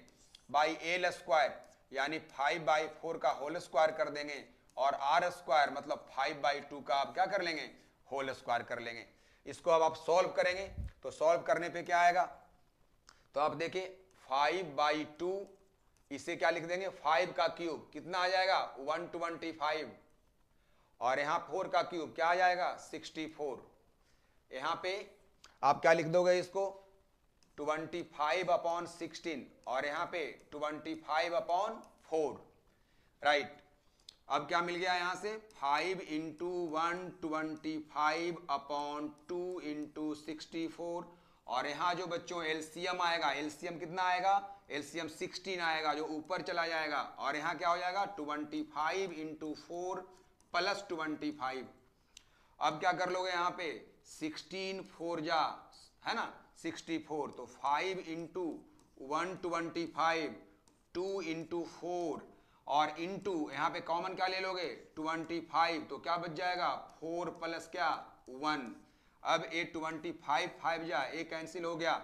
बाई एल स्क्वायर, यानी 5/4 का होल स्क्वायर कर देंगे और आर स्क्वायर मतलब 5/2 का आप क्या कर लेंगे होल स्क्वायर कर लेंगे। इसको अब आप सॉल्व करेंगे तो सॉल्व करने पे क्या आएगा, तो आप देखिए 5/2 इसे क्या लिख देंगे 5 का क्यूब कितना आ जाएगा 125 और यहां 4 का क्यूब क्या आ जाएगा 64। यहां पे आप क्या लिख दोगे इसको 25 अपॉन 16 और यहां पे 25 अपॉन 4, राइट। अब क्या मिल गया यहां से 5 इंटू 125 अपॉन 2 इंटू 64 और यहां जो बच्चों एलसीएम आएगा, एलसीएम कितना आएगा एलसीएम 16 आएगा जो ऊपर चला जाएगा और यहां क्या हो जाएगा 25 इंटू 4 प्लस 25। अब क्या कर लोगे यहां पे 16 4 जा है ना 64, तो 5 इंटू 125 2 इंटू 4 और इंटू यहां पे कॉमन क्या ले लोगे 25, तो क्या बच जाएगा 4 प्लस क्या 1। अब ए 25 5 जा ए कैंसिल हो गया,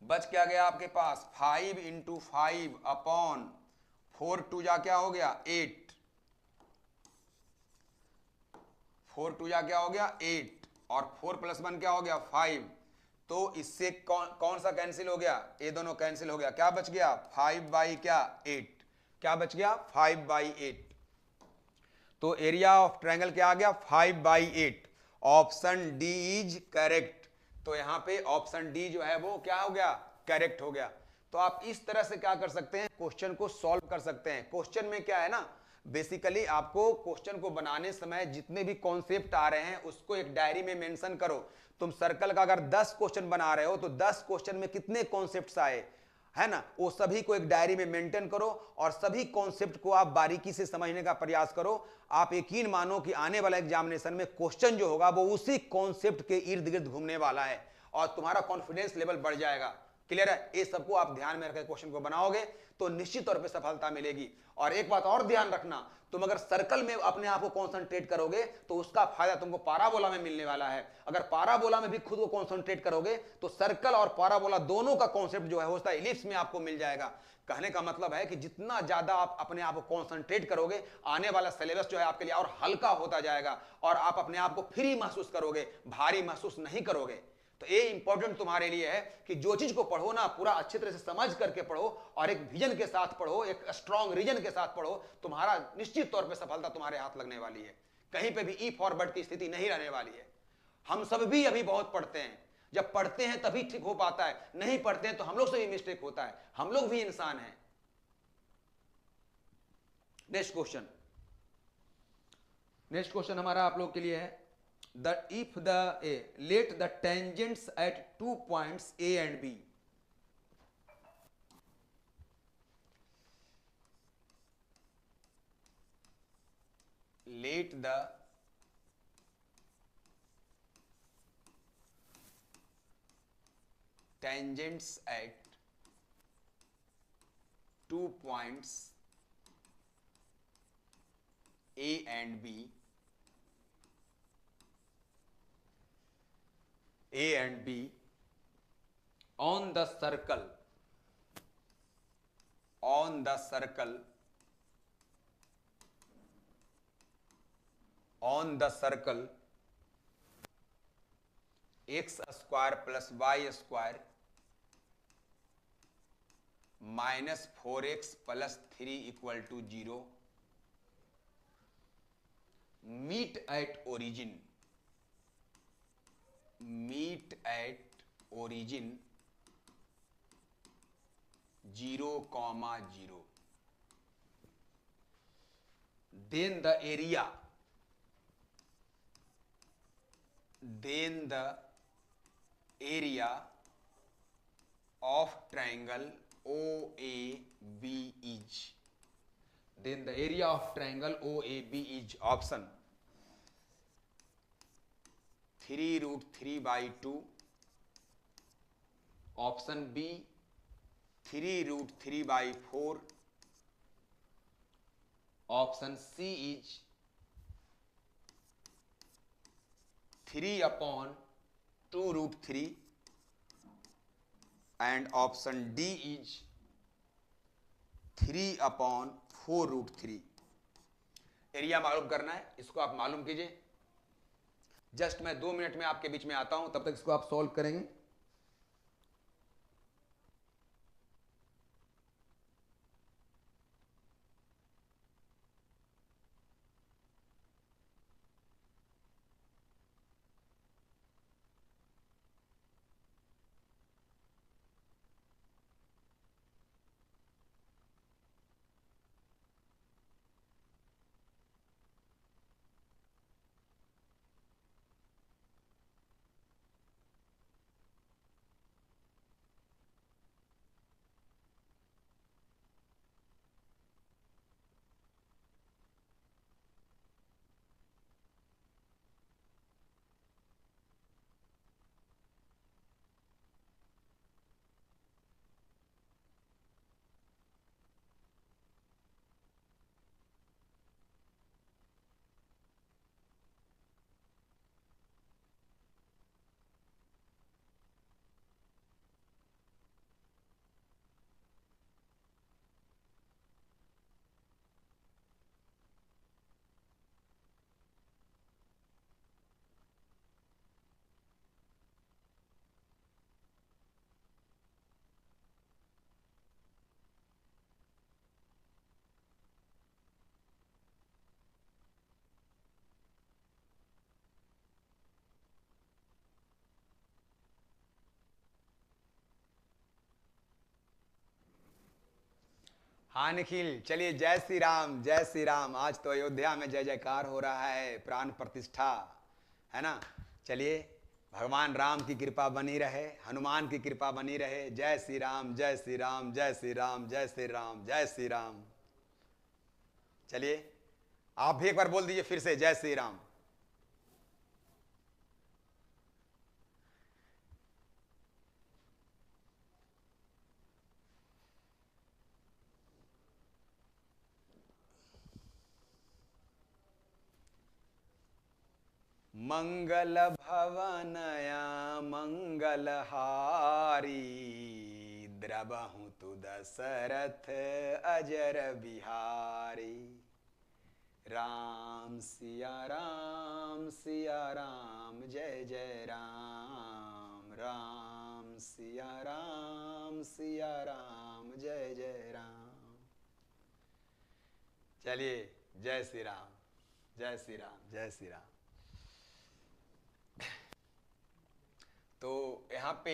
बच क्या गया आपके पास 5 इंटू 5 अपॉन 4 2 जा क्या हो गया 8, 4 2 जा क्या हो गया 8 और 4 प्लस 1 क्या हो गया 5, तो इससे कौन सा कैंसिल हो गया ये दोनों कैंसिल हो गया, क्या बच गया 5 क्या 8, क्या बच गया 5/8। तो एरिया ऑफ ट्रायंगल क्या आ गया 5/8, ऑप्शन डी इज करेक्ट। तो यहां पे ऑप्शन डी जो है वो क्या हो गया करेक्ट हो गया। तो आप इस तरह से क्या कर सकते हैं क्वेश्चन को सॉल्व कर सकते हैं। क्वेश्चन में क्या है ना बेसिकली आपको क्वेश्चन को बनाने समय जितने भी कॉन्सेप्ट आ रहे हैं उसको एक डायरी में मेंशन करो। तुम सर्कल का अगर 10 क्वेश्चन बना रहे हो तो 10 क्वेश्चन में कितने कॉन्सेप्ट्स आए है ना, वो सभी को एक डायरी में मेंटेन करो और सभी कॉन्सेप्ट को आप बारीकी से समझने का प्रयास करो। आप यकीन मानो कि आने वाला एग्जामिनेशन में क्वेश्चन जो होगा वो उसी कॉन्सेप्ट के इर्द गिर्द घूमने वाला है और तुम्हारा कॉन्फिडेंस लेवल बढ़ जाएगा। क्लियर है, ये सबको आप ध्यान में रखकर क्वेश्चन को बनाओगे तो निश्चित तौर पे सफलता मिलेगी। और एक बात और ध्यान रखना, तुम अगर सर्कल में अपने आप को कॉन्सेंट्रेट करोगे तो उसका फायदा तुमको पाराबोला में मिलने वाला है। अगर पाराबोला में भी खुद को कॉन्सेंट्रेट करोगे तो सर्कल और पाराबोला दोनों का कॉन्सेप्ट जो है होता है इलिप्स में आपको मिल जाएगा। कहने का मतलब है कि जितना ज्यादा आप अपने आप को कॉन्सेंट्रेट करोगे आने वाला सिलेबस जो है आपके लिए और हल्का होता जाएगा और आप अपने आप को फ्री महसूस करोगे, भारी महसूस नहीं करोगे। तो ये इंपॉर्टेंट तुम्हारे लिए है कि जो चीज को पढ़ो ना पूरा अच्छी तरह से समझ करके पढ़ो और एक विजन के साथ पढ़ो, एक स्ट्रॉन्ग रीजन के साथ पढ़ो, तुम्हारा निश्चित तौर पे सफलता तुम्हारे हाथ लगने वाली है। कहीं पे भी ई फॉरवर्ड की स्थिति नहीं रहने वाली है। हम सब भी अभी बहुत पढ़ते हैं, जब पढ़ते हैं तभी ठीक हो पाता है, नहीं पढ़ते हैं तो हम लोग से भी मिस्टेक होता है, हम लोग भी इंसान हैं। नेक्स्ट क्वेश्चन हमारा आप लोग के लिए है if the let the tangents at 2 points A and B, let the tangents at 2 points A and B, on the circle x square plus y square minus 4x plus 3 equal to 0 meet at origin 0, 0, then the area of triangle OAB is option 3√3/2, option B 3√3/4, option C is 3/2√3 and option D is 3/4√3। Area मालूम करना है, इसको आप मालूम कीजिए। Just मैं 2 minute में आपके बीच में आता हूं, तब तक इसको आप सॉल्व करेंगे। हाँ निखिल, चलिए जय श्री राम, जय श्री राम। आज तो अयोध्या में जय जयकार हो रहा है, प्राण प्रतिष्ठा है ना। चलिए, भगवान राम की कृपा बनी रहे, हनुमान की कृपा बनी रहे। जय श्री राम, जय श्री राम, जय श्री राम, जय श्री राम, जय श्री राम। चलिए, आप भी एक बार बोल दीजिए फिर से, जय श्री राम। मंगल भवनया मंगलहारी, द्रवहु तु दशरथ अजर बिहारी। राम सिया राम, जय जय राम। राम सिया राम, जय जय राम। चलिए, जय श्री राम, जय श्री राम, जय श्री राम। तो यहाँ पे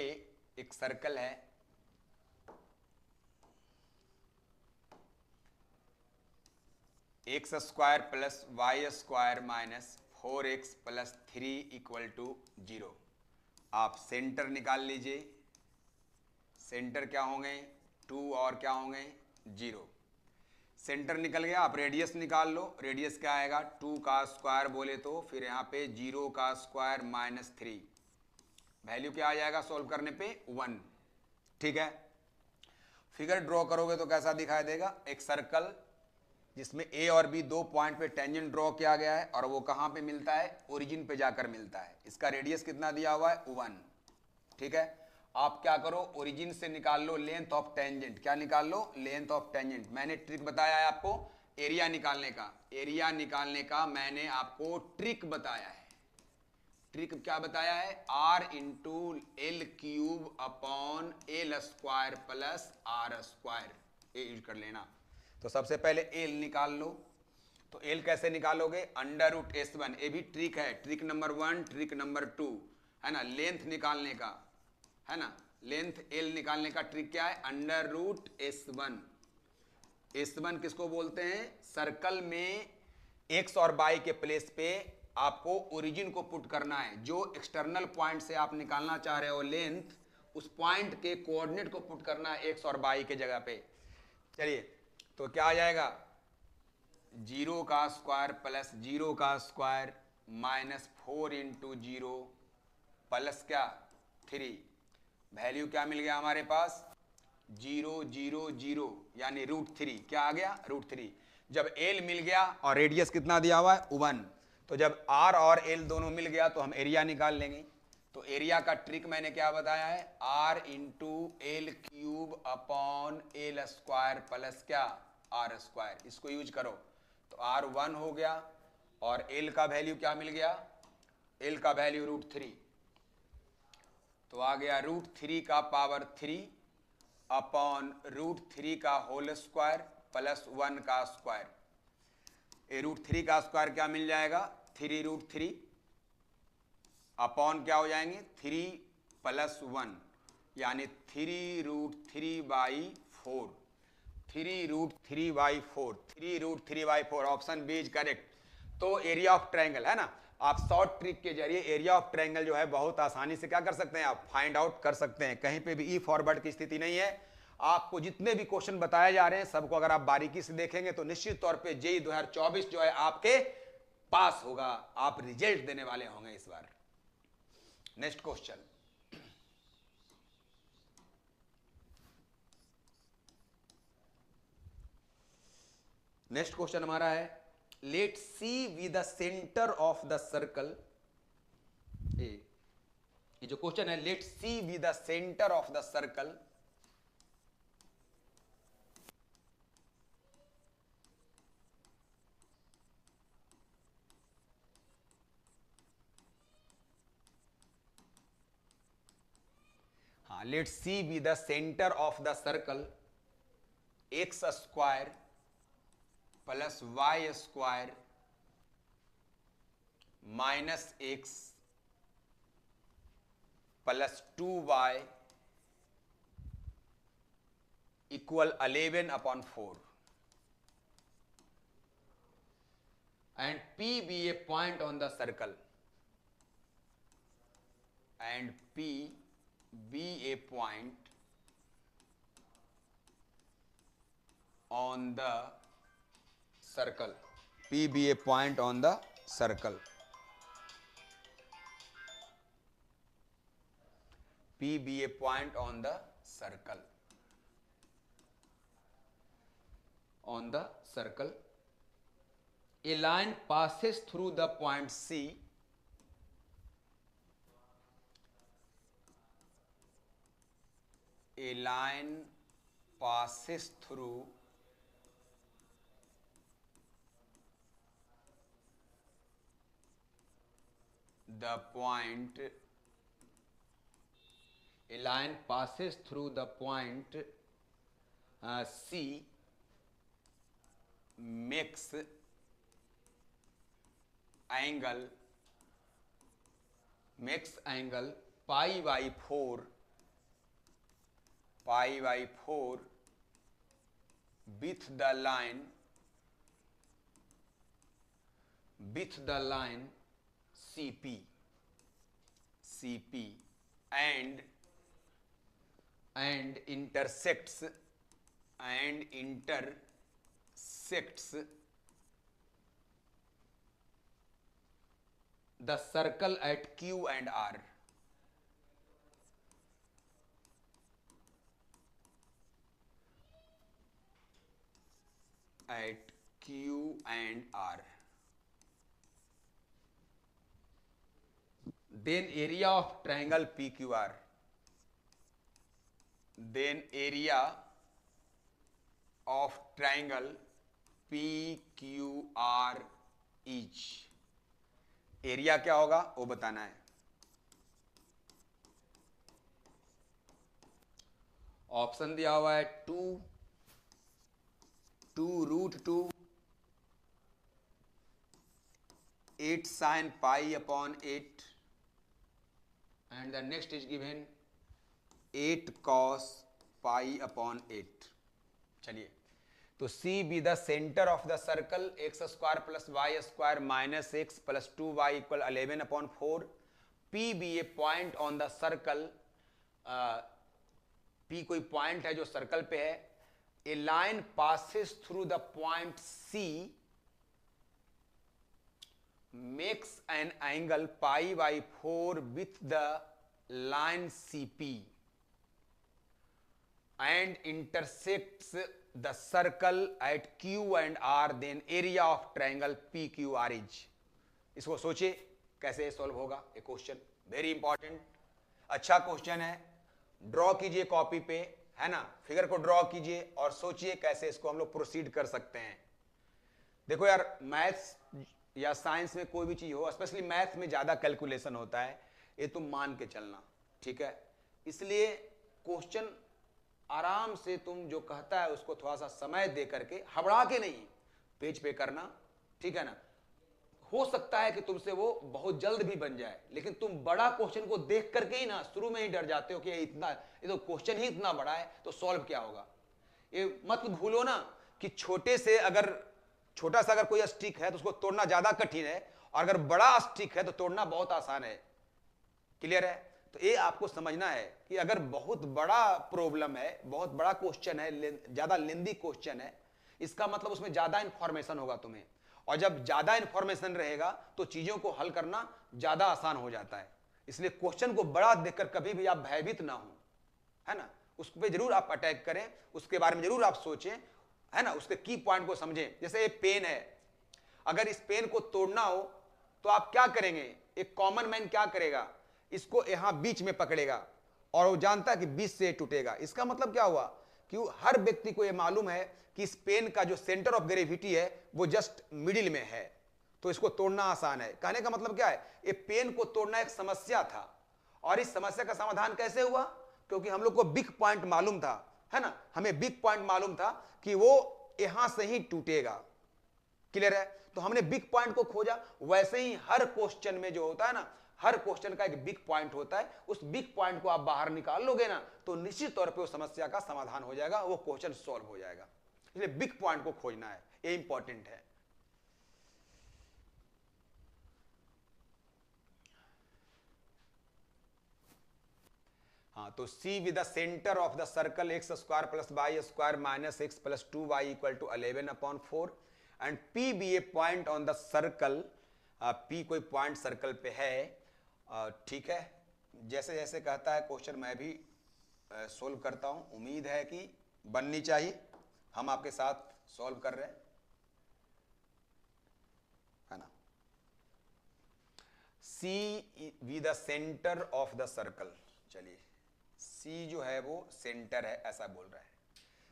एक सर्कल है, x square plus y square minus 4x plus 3 equal to 0। आप सेंटर निकाल लीजिए। सेंटर क्या होंगे? 2 और क्या होंगे? 0। सेंटर निकल गया, आप रेडियस निकाल लो। रेडियस क्या आएगा? 2 का स्क्वायर बोले तो फिर यहाँ पे 0 का स्क्वायर माइनस 3, वैल्यू क्या आ जाएगा सॉल्व करने पे? 1। ठीक है, फिगर ड्रॉ करोगे तो कैसा दिखाई देगा, एक सर्कल जिसमें ए और बी दो पॉइंट पे टेंजेंट ड्रॉ किया गया है और वो कहां पे मिलता है, ओरिजिन पे जाकर मिलता है। इसका रेडियस कितना दिया हुआ है, 1। ठीक है, आप क्या करो, ओरिजिन से निकाल लो लेंथ ऑफ टेंजेंट। क्या निकाल लो, लेंथ ऑफ टेंजेंट। मैंने ट्रिक बताया है आपको एरिया निकालने का, एरिया निकालने का मैंने आपको ट्रिक बताया है। ट्रिक क्या बताया है, R into L cube upon L square plus R square, ये यूज कर लेना। तो सबसे पहले एल निकाल लो। तो एल कैसे निकालोगे, अंडर रूट S1, ये भी ट्रिक है, ट्रिक नंबर 1, ट्रिक नंबर 2 है ना, लेंथ निकालने का है ना। लेंथ एल निकालने का ट्रिक क्या है, अंडर रूट S1। S1 किसको बोलते हैं, सर्कल में एक्स और वाई के प्लेस पे आपको ओरिजिन को पुट करना है। जो एक्सटर्नल पॉइंट से आप निकालना चाह रहे हो लेंथ, उस पॉइंट के कोऑर्डिनेट को पुट करना है एक्स और वाई के जगह पे। चलिए, तो क्या आ जाएगा, 0 का स्क्वायर प्लस 0 का स्क्वायर माइनस 4 इंटू 0 प्लस क्या 3। वैल्यू क्या मिल गया हमारे पास, 0 0 0 यानी √3। क्या आ गया, √3। जब एल मिल गया और रेडियस कितना दिया हुआ है, 1, तो जब आर और एल दोनों मिल गया तो हम एरिया निकाल लेंगे। तो एरिया का ट्रिक मैंने क्या बताया है, R into L cube upon L square plus क्या आर स्क्वायर, इसको यूज करो। तो आर 1 हो गया और एल का वैल्यू क्या मिल गया, एल का वैल्यू √3। तो आ गया √3 का पावर 3 अपॉन √3 का होल स्क्वायर प्लस 1 का स्क्वायर। ए √3 का स्क्वायर क्या मिल जाएगा, 3√3 अपॉन क्या हो जाएंगे, 3 प्लस 1 यानी 3√3/4। 3√3/4, 3√3/4, ऑप्शन बी इज करेक्ट। तो एरिया ऑफ ट्रायंगल है ना, आप शॉर्ट ट्रिक के जरिए एरिया ऑफ ट्रायंगल जो है बहुत आसानी से क्या कर सकते हैं, आप फाइंड आउट कर सकते हैं। कहीं पे भी ई फॉरवर्ड की स्थिति नहीं है। आपको जितने भी क्वेश्चन बताए जा रहे हैं सबको अगर आप बारीकी से देखेंगे तो निश्चित तौर पे जेई 2024 जो है आपके पास होगा, आप रिजल्ट देने वाले होंगे इस बार। नेक्स्ट क्वेश्चन, नेक्स्ट क्वेश्चन हमारा है, let C be the centre of the circle. ये जो क्वेश्चन है, let C be the centre of the circle हाँ, let C be the centre of the circle x square plus y square minus x plus 2y equal 11/4 and P be a point on the circle and P be a point on the circle, P be a point on the circle, P be a point on the circle, on the circle. A line passes through the point C a line passes through the point, a line passes through the point C makes angle pi/4 with the line CP and intersects the circle at Q and R. at Q and R. Then area of triangle PQR. Then area of triangle PQR each. Area क्या होगा वो बताना है. Option दिया हुआ है 2 √2 8 sin pi upon 8 and the next is given 8 cos pi upon 8. चलिए, तो C be the center of the circle x square plus y square minus x plus 2y equal 11 upon 4. P be a point on the circle. P कोई point है जो circle पे है. A line passes through the point C makes an angle pi by 4 with the line CP and intersects the circle at Q and R. Then area of triangle PQR is. इसको सोचिए कैसे solve होगा ये question. Very important, अच्छा question है. Draw कीजिए copy पे, है ना, फिगर को ड्रॉ कीजिए और सोचिए कैसे इसको हम लोग प्रोसीड कर सकते हैं. देखो यार, मैथ्स या साइंस में कोई भी चीज हो, स्पेशली मैथ में ज्यादा कैलकुलेशन होता है, ये तुम मान के चलना, ठीक है. इसलिए क्वेश्चन आराम से तुम जो कहता है उसको थोड़ा सा समय दे करके, हबड़ा के नहीं, पेज पे करना, ठीक है ना. हो सकता है कि तुमसे वो बहुत जल्द भी बन जाए, लेकिन तुम बड़ा क्वेश्चन को देख करके ही ना शुरू में ही डर जाते हो कि ये तो क्वेश्चन ही इतना बड़ा है तो सॉल्व क्या होगा. ये मत भूलो ना कि छोटा सा अगर कोई स्टिक है तो उसको तोड़ना ज्यादा कठिन है, और अगर बड़ा स्टिक है तो तोड़ना बहुत आसान है. क्लियर है. तो ये आपको समझना है कि अगर बहुत बड़ा प्रॉब्लम है, बहुत बड़ा क्वेश्चन है, ज्यादा लेंदी क्वेश्चन है, इसका मतलब उसमें ज्यादा इंफॉर्मेशन होगा तुम्हें, और जब ज्यादा इंफॉर्मेशन रहेगा तो चीजों को हल करना ज्यादा आसान हो जाता है. इसलिए क्वेश्चन को बड़ा देखकर कभी भी आप भयभीत ना हो, है ना. उस पर जरूर आप अटैक करें, उसके बारे में जरूर आप सोचें, है ना, उसके की पॉइंट को समझें. जैसे ये पेन है, अगर इस पेन को तोड़ना हो तो आप क्या करेंगे. एक कॉमन मैन क्या करेगा, इसको यहां बीच में पकड़ेगा और वो जानता है कि बीच से टूटेगा. इसका मतलब क्या हुआ कि हर व्यक्ति को यह मालूम है कि इस पेन का जो सेंटर ऑफ ग्रेविटी है वो जस्ट मिडिल में है, तो इसको तोड़ना आसान है. कहने का मतलब क्या है, ये पेन को तोड़ना एक समस्या था, और इस समस्या का समाधान कैसे हुआ, क्योंकि हम लोग को बिग पॉइंट मालूम था, है ना. हमें बिग पॉइंट मालूम था कि वो यहां से ही टूटेगा. क्लियर है. तो हमने बिग पॉइंट को खोजा. वैसे ही हर क्वेश्चन में जो होता है ना, हर क्वेश्चन का एक बिग पॉइंट होता है. उस बिग पॉइंट को आप बाहर निकाल लोगे ना तो निश्चित तौर पे उस समस्या का समाधान हो जाएगा, वो क्वेश्चन सॉल्व हो जाएगा. इसलिए बिग पॉइंट को खोजना है, ये इंपॉर्टेंट है. हाँ, तो C with the centre of the circle x square plus y square minus x plus 2y equal to 11/4 and P be a point on the circle. P कोई पॉइंट सर्कल पे है, ठीक है. जैसे जैसे कहता है क्वेश्चन मैं भी सोल्व करता हूं, उम्मीद है कि बननी चाहिए. हम आपके साथ सॉल्व कर रहे हैं, है ना. C with the centre of the circle. चलिए, C जो है वो सेंटर है ऐसा बोल रहा है.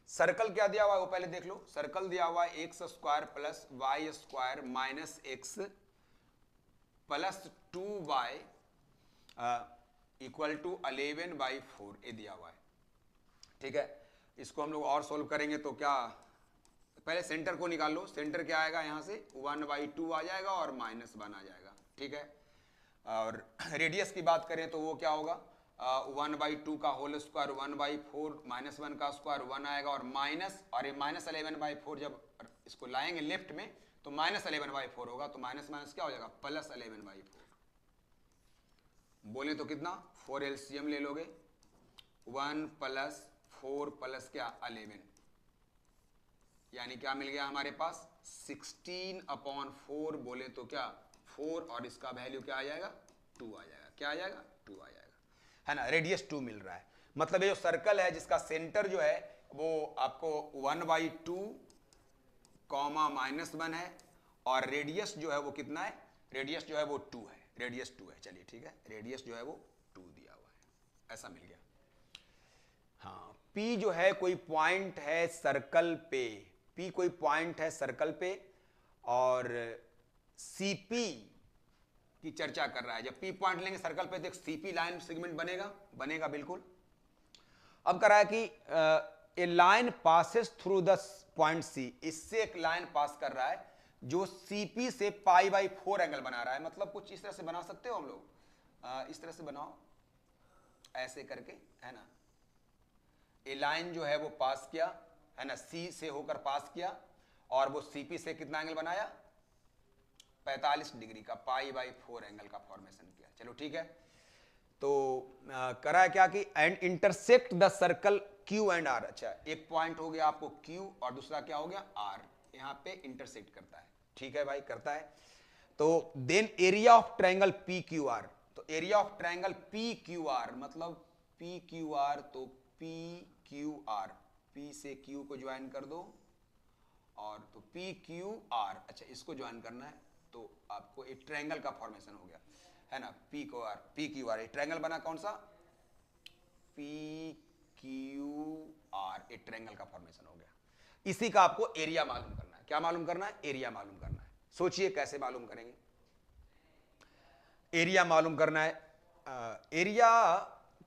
सर्कल क्या दिया हुआ है वो पहले देख लो. सर्कल दिया हुआ है x square plus y square minus x plus 2y equal to 11/4 ये दिया हुआ है. ठीक है, इसको हम लोग और सोल्व करेंगे तो क्या, पहले सेंटर को निकाल लो. सेंटर क्या आएगा, यहां से 1/2 आ जाएगा और -1 आ जाएगा. ठीक है, और रेडियस की बात करें तो वो क्या होगा, 1/2 का होल स्क्वायर 1/4 -1 का स्क्वायर 1 आएगा और माइनस, और ये -11/4 जब इसको लाएंगे लेफ्ट में तो -11/4 होगा. तो माइनस माइनस क्या हो जाएगा, +11/4. बोले तो कितना, 4 एलसीएम ले लोगे, 1 + 4 + क्या 11, यानी क्या मिल गया हमारे पास 16/4. बोले तो क्या 4 और इसका वैल्यू क्या आ जाएगा 2 आ जाएगा. क्या आ जाएगा 2 आ जाएगा, है ना. रेडियस 2 मिल रहा है. मतलब ये जो सर्कल है जिसका सेंटर जो है वो आपको 1/2 कॉमा -1 है और रेडियस जो है वो कितना है, रेडियस जो है वो 2 है, रेडियस 2 है। चलिए ठीक है, रेडियस जो है वो 2 दिया हुआ है, ऐसा मिल गया। हाँ, P जो है कोई पॉइंट है सर्कल पे, P कोई पॉइंट है सर्कल पे और CP की चर्चा कर रहा है। जब P पॉइंट लेंगे सर्कल पे तो एक CP लाइन सेगमेंट बनेगा, बनेगा बिल्कुल। अब कर रहा है कि a line passes through the point C, इससे एक लाइन पास कर रहा है जो CP से π/4 एंगल बना रहा है। मतलब कुछ इस तरह से बना सकते हो हम लोग, इस तरह से बनाओ ऐसे करके, है ना। ए लाइन जो है वो पास किया, है ना, C से होकर पास किया और वो CP से कितना एंगल बनाया, 45 डिग्री का π/4 एंगल का फॉर्मेशन किया। चलो ठीक है, तो करा है क्या कि and intersect the circle Q and R। अच्छा, एक पॉइंट हो गया आपको Q और दूसरा क्या हो गया R, यहां पे इंटरसेक्ट करता है। ठीक है भाई, करता है। तो then area of triangle PQR, तो एरिया ऑफ ट्रायंगल PQR मतलब PQR, तो PQR, P से Q को ज्वाइन कर दो और तो PQR, अच्छा इसको ज्वाइन करना है तो आपको एक ट्रायंगल का फॉर्मेशन हो गया, है ना। PQR एक ट्रायंगल बना, कौन सा, PQR, एक ट्रायंगल का फॉर्मेशन हो गया। इसी का आपको एरिया मालूम करना है। क्या मालूम करना है, एरिया मालूम करना है। सोचिए कैसे मालूम करेंगे, एरिया मालूम करना है। एरिया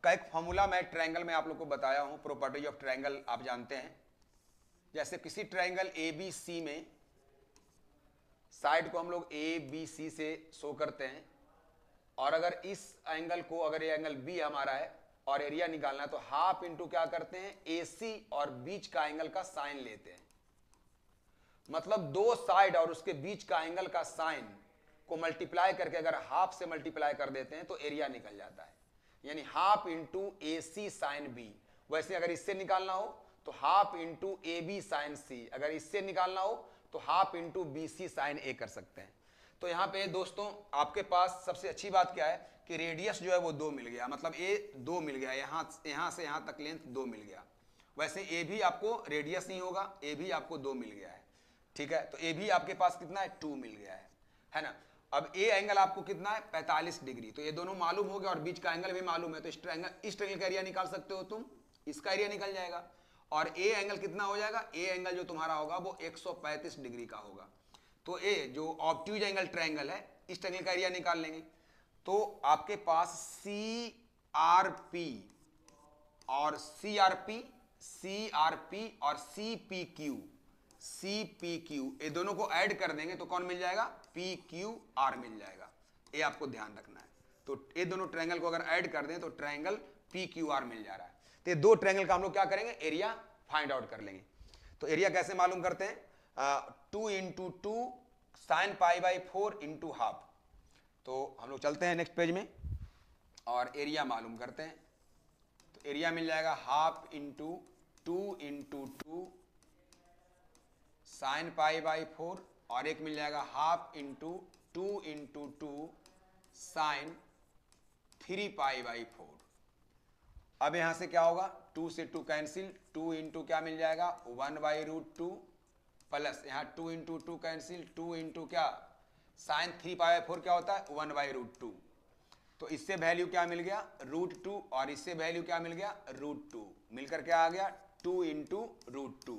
का एक फॉर्मूला मैं ट्रायंगल में आप लोग को बताया हूं, प्रॉपर्टी ऑफ ट्रायंगल आप जानते हैं। जैसे किसी ट्रायंगल ABC में साइड को हम लोग ABC से शो करते हैं और अगर इस एंगल को, अगर ये एंगल B हमारा है और एरिया निकालना है तो हाफ इंटू क्या करते हैं, AC और बीच का एंगल का साइन लेते हैं। मतलब दो साइड और उसके बीच का एंगल का साइन को मल्टीप्लाई करके अगर हाफ से मल्टीप्लाई कर देते हैं तो एरिया निकल जाता है, यानी half into AC sine B। वैसे अगर इससे निकालना हो तो half into AB sine C, अगर इससे निकालना हो तो half into BC sine A कर सकते हैं। तो यहाँ पे दोस्तों आपके पास सबसे अच्छी बात क्या है कि रेडियस जो है वो 2 मिल गया, मतलब A 2 मिल गया, यहाँ से यहाँ तक लेंथ 2 मिल गया। वैसे A भी आपको रेडियस नहीं होगा, A भी आपको 2 मिल गया है। ठीक है, तो A भी आपके पास कितना है, 2 मिल गया है ना। अब A एंगल आपको कितना है, 45 डिग्री, तो ये दोनों मालूम हो गया और बीच का एंगल भी मालूम है, तो इस ट्रायंगल का एरिया निकाल सकते हो तुम, इसका एरिया निकल जाएगा। और A एंगल कितना हो जाएगा, A एंगल जो तुम्हारा होगा वो 135 डिग्री का होगा। तो A जो ऑब्ट्यूज एंगल ट्रायंगल है, इस ट्रायंगल का एरिया निकाल लेंगे। तो आपके पास CRP और CRP और CPQ, ये दोनों को ऐड कर देंगे तो कौन मिल जाएगा, PQR मिल जाएगा। ये आपको ध्यान रखना है। तो ये दोनों ट्रायंगल को अगर ऐड कर दें तो ट्रायंगल PQR मिल जा रहा है। तो ये दो ट्रायंगल का हम लोग क्या करेंगे, एरिया फाइंड आउट कर लेंगे। तो एरिया कैसे मालूम करते हैं, 2 इंटू 2 साइन π/4 इंटू हाफ। तो हम लोग चलते हैं नेक्स्ट पेज में और एरिया मालूम करते हैं। तो एरिया मिल जाएगा हाफ इंटू 2 इंटू 2 साइन π/4 और एक मिल जाएगा हाफ इंटू 2 इंटू 2 साइन 3π/4। अब यहां से क्या होगा, 2 से 2 कैंसिल, 2 इंटू क्या मिल जाएगा, 1/√2 प्लस यहाँ 2 इंटू 2 कैंसिल, 2 इंटू क्या साइन 3π/4 क्या होता है, 1/√2। तो इससे वैल्यू क्या मिल गया, √2 और इससे वैल्यू क्या मिल गया, √2, मिलकर क्या आ गया 2 इंटू √2।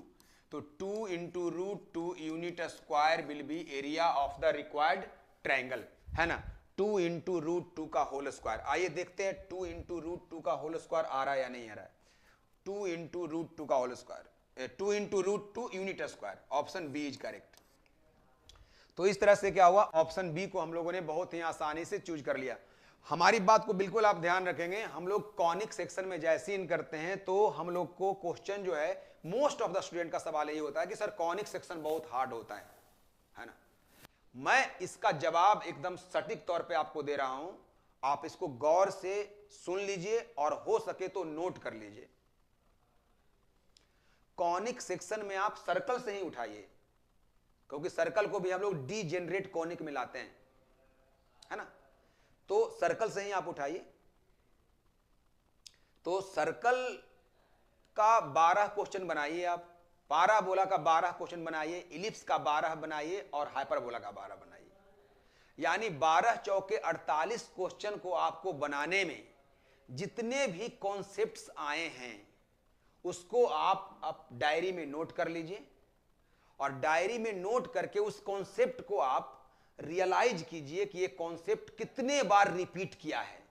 तो 2 into √2 unit square will be area of the required triangle, है ना। 2 इंटू √2 का होल स्क्वायर, आइए देखते हैं 2 इंटू √2 का होल स्क्वायर आ रहा है या नहीं आ रहा है। 2 इंटू √2 का whole square, 2 into √2 unit square, option B is correct. तो इस तरह से क्या हुआ, ऑप्शन बी को हम लोगों ने बहुत ही आसानी से चूज कर लिया। हमारी बात को बिल्कुल आप ध्यान रखेंगे, हम लोग कॉनिक सेक्शन में जैसे इन करते हैं तो हम लोग को क्वेश्चन जो है, मोस्ट ऑफ द स्टूडेंट का सवाल यही होता है कि सर कॉनिक सेक्शन बहुत हार्ड होता है ना। मैं इसका जवाब एकदम सटीक तौर पे आपको दे रहा हूं, आप इसको गौर से सुन लीजिए और हो सके तो नोट कर लीजिए। कॉनिक सेक्शन में आप सर्कल से ही उठाइए, क्योंकि सर्कल को भी हम लोग डीजेनरेट कॉनिक में लाते हैं, है ना। तो सर्कल से ही आप उठाइए। तो सर्कल का 12 क्वेश्चन बनाइए आप, पाराबोला का 12 क्वेश्चन बनाइए, इलिप्स का 12 बनाइए और हाइपरबोला का 12 बनाइए। यानी 12 चौके 48 क्वेश्चन को आपको बनाने में जितने भी कॉन्सेप्ट्स आए हैं उसको आप डायरी में नोट कर लीजिए और डायरी में नोट करके उस कॉन्सेप्ट को आप रियलाइज कीजिए कि ये कॉन्सेप्ट कितने बार रिपीट किया है।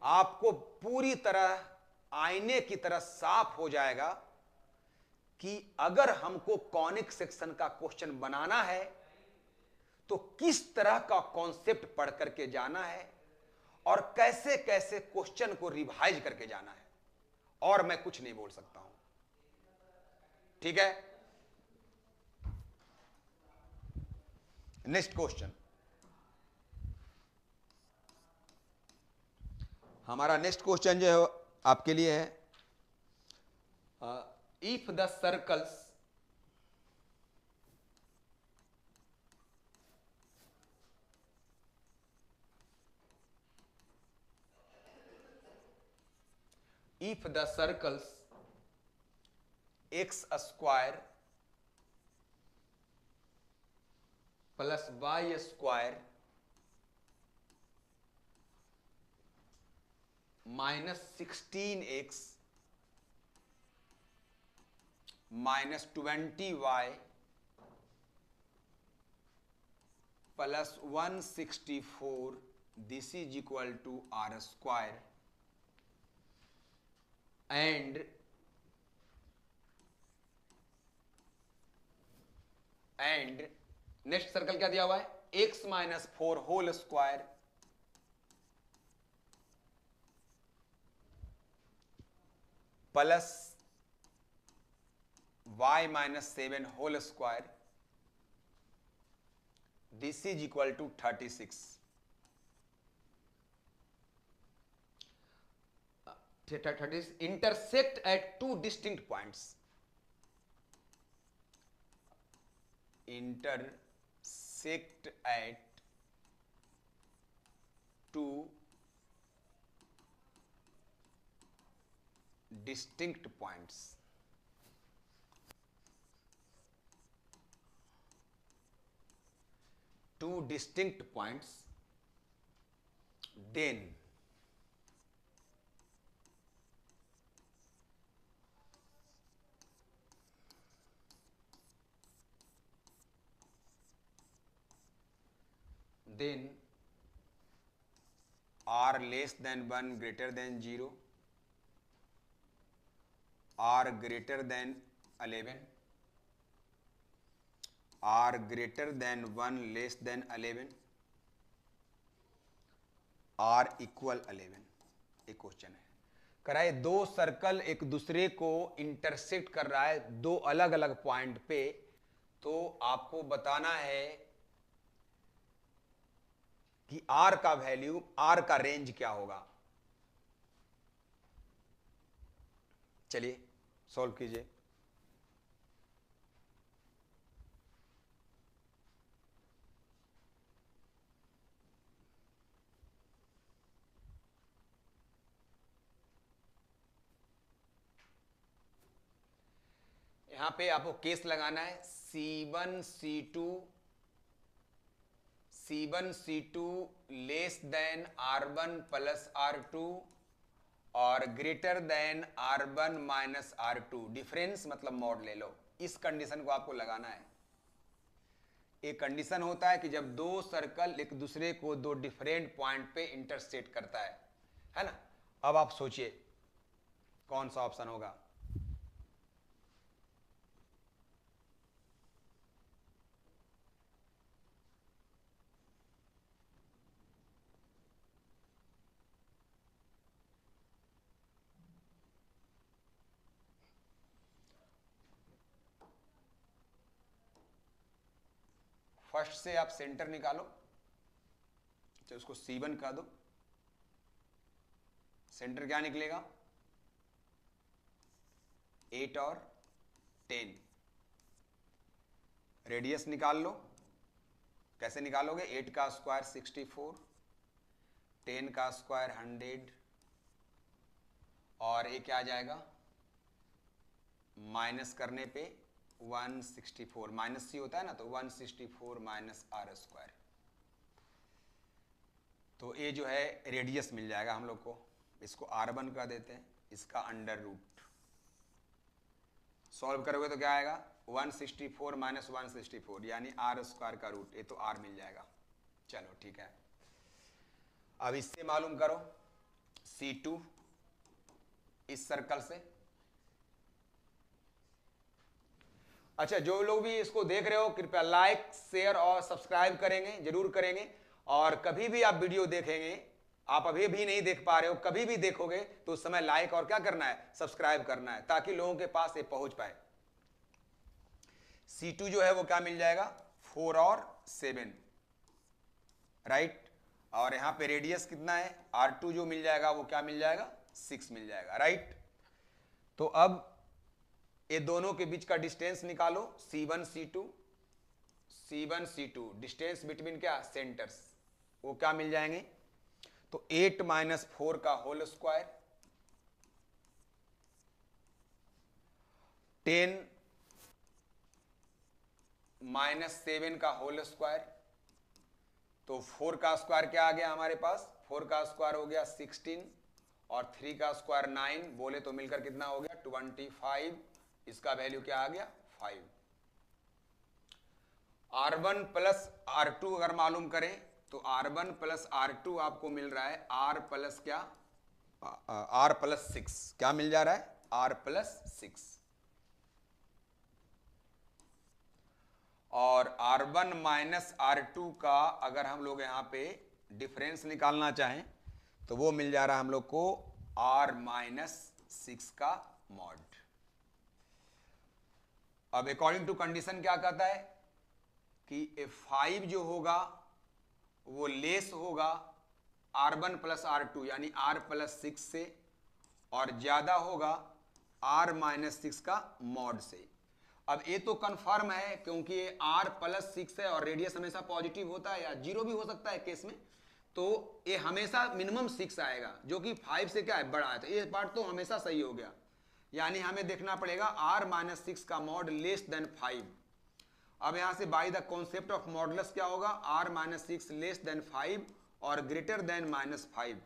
आपको पूरी तरह आईने की तरह साफ हो जाएगा कि अगर हमको कॉनिक सेक्शन का क्वेश्चन बनाना है तो किस तरह का कॉन्सेप्ट पढ़ करके जाना है और कैसे कैसे क्वेश्चन को रिवाइज करके जाना है, और मैं कुछ नहीं बोल सकता हूं। ठीक है, नेक्स्ट क्वेश्चन। हमारा नेक्स्ट क्वेश्चन जो है आपके लिए है, if the circles if the circles x square plus y square minus 16x minus 20y plus 164, this is equal to r square, and next circle क्या दिया हुआ है, x minus 4 whole square plus y minus 7 whole square, this is equal to 36। 36 intersect at two distinct points. Intersect at two distinct points. Two distinct points, then r less than 1 greater than 0, r greater than 11, r greater than 1 less than 11, r equal 11। एक question है, कराए दो circle एक दूसरे को intersect कर रहा है दो अलग अलग पॉइंट पे, तो आपको बताना है कि r का वैल्यू, r का रेंज क्या होगा। चलिए सॉल्व कीजिए। यहां पे आपको केस लगाना है, C1 C2 less than R1 plus R2 और greater than R1 minus R2। Difference मतलब मॉड ले लो, इस कंडीशन को आपको लगाना है। एक कंडीशन होता है कि जब दो सर्कल एक दूसरे को दो डिफरेंट पॉइंट पे इंटरसेक्ट करता है ना। अब आप सोचिए कौन सा ऑप्शन होगा। फर्स्ट से आप सेंटर निकालो, तो उसको C1 कह दो। सेंटर क्या निकलेगा, 8 और 10। रेडियस निकाल लो, कैसे निकालोगे, 8 का स्क्वायर 64, 10 का स्क्वायर 100 और ये क्या आ जाएगा माइनस करने पे 164, माइनस सी होता है ना, तो 164 माइनस आर स्क्वायर। तो ये जो है रेडियस मिल जाएगा हम लोग को, इसको R1 कर देते हैं, इसका अंडर रूट सॉल्व करोगे तो क्या आएगा 164 माइनस 164 यानी आर स्क्वायर का रूट, ये तो R मिल जाएगा। चलो ठीक है, अब इससे मालूम करो C2 इस सर्कल से। अच्छा, जो लोग भी इसको देख रहे हो कृपया लाइक शेयर और सब्सक्राइब करेंगे, जरूर करेंगे। और कभी भी आप वीडियो देखेंगे, आप अभी भी नहीं देख पा रहे हो, कभी भी देखोगे तो उस समय लाइक और क्या करना है, सब्सक्राइब करना है, ताकि लोगों के पास ये पहुंच पाए। C2 जो है वो क्या मिल जाएगा 4 और 7, राइट। और यहां पे रेडियस कितना है R2 जो मिल जाएगा वो क्या मिल जाएगा 6 मिल जाएगा, राइट। तो अब ये दोनों के बीच का डिस्टेंस निकालो C1 C2 डिस्टेंस बिटवीन क्या सेंटर्स, वो क्या मिल जाएंगे, तो 8 माइनस 4 का होल स्क्वायर, 10 माइनस 7 का होल स्क्वायर, तो 4 का स्क्वायर क्या आ गया हमारे पास, 4 का स्क्वायर हो गया 16 और 3 का स्क्वायर 9, बोले तो मिलकर कितना हो गया 25, इसका वैल्यू क्या आ गया 5। R1 प्लस R2 अगर मालूम करें तो R1 प्लस R2 आपको मिल रहा है R प्लस क्या, R प्लस 6, क्या मिल जा रहा है R प्लस 6। और R1 माइनस R2 का अगर हम लोग यहां पे डिफरेंस निकालना चाहें तो वो मिल जा रहा है हम लोग को R माइनस 6 का मॉड। अब अकॉर्डिंग टू कंडीशन क्या कहता है कि 5 जो होगा वो लेस होगा R1 प्लस R2 यानी R प्लस 6 से, और ज्यादा होगा R माइनस 6 का मॉड से। अब ये तो कंफर्म है क्योंकि ये R प्लस 6 है और रेडियस हमेशा पॉजिटिव होता है या 0 भी हो सकता है केस में, तो ये हमेशा मिनिमम 6 आएगा जो कि 5 से क्या है बड़ा है, तो ये पार्ट तो हमेशा सही हो गया। यानी हमें देखना पड़ेगा R माइनस 6 का मॉड लेस देन 5। अब यहां से by the concept of modulus क्या होगा R माइनस 6 लेस देन 5 और ग्रेटर देन माइनस 5।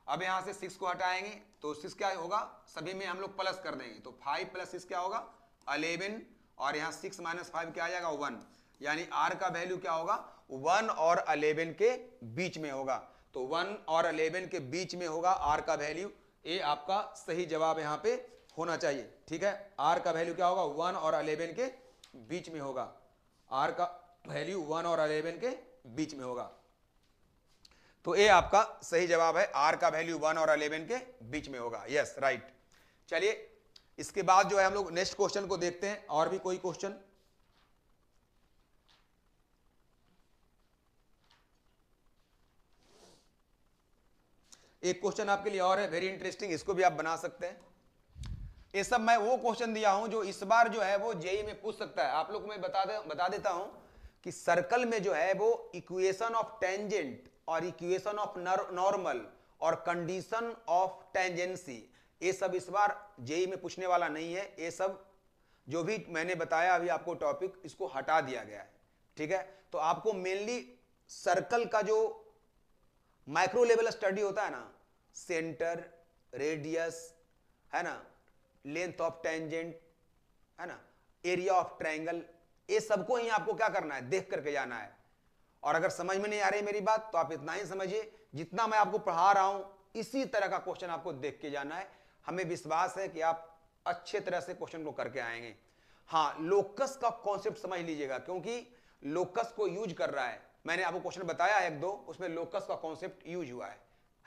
अब यहां से 6 को हटाएंगे तो 6 क्या होगा, सभी में हम लोग प्लस कर देंगे, तो 5 प्लस 6 क्या होगा 11, और यहां 6 माइनस 5 क्या आ जाएगा 1, यानी R का वैल्यू क्या होगा 1 और 11 के बीच में होगा। तो 1 और 11 के बीच में होगा R का वैल्यू, ये आपका सही जवाब यहां पे होना चाहिए, ठीक है। R का वैल्यू क्या होगा 1 और 11 के बीच में होगा, R का वैल्यू 1 और 11 के बीच में होगा, तो ये आपका सही जवाब है, R का वैल्यू 1 और 11 के बीच में होगा, यस राइट। चलिए इसके बाद जो है हम लोग नेक्स्ट क्वेश्चन को देखते हैं। और भी कोई क्वेश्चन, एक क्वेश्चन आपके लिए और है वेरी इंटरेस्टिंग, इसको भी आप बना सकते हैं। ये सब मैं वो क्वेश्चन दिया हूं जो इस बार जो है वो जेई में पूछ सकता है। आप लोग को मैं बता देता हूं कि सर्कल में जो है वो इक्वेशन ऑफ टेंजेंट और इक्वेशन ऑफ नॉर्मल और कंडीशन ऑफ टेंजेंसी, ये सब इस बार जेई में पूछने वाला नहीं है। ये सब जो भी मैंने बताया अभी आपको टॉपिक, इसको हटा दिया गया है, ठीक है। तो आपको मेनली सर्कल का जो माइक्रो लेवल स्टडी होता है ना, सेंटर, रेडियस है ना, लेंथ ऑफ टेंजेंट है ना, एरिया ऑफ ट्रायंगल, ये सबको ही आपको क्या करना है देख करके जाना है। और अगर समझ में नहीं आ रही मेरी बात तो आप इतना ही समझिए, जितना मैं आपको पढ़ा रहा हूं इसी तरह का क्वेश्चन आपको देख के जाना है। हमें विश्वास है कि आप अच्छे तरह से क्वेश्चन को करके आएंगे। हाँ, लोकस का कॉन्सेप्ट समझ लीजिएगा क्योंकि लोकस को यूज कर रहा है, मैंने आपको क्वेश्चन बताया एक दो, उसमें लोकस का कॉन्सेप्ट यूज हुआ है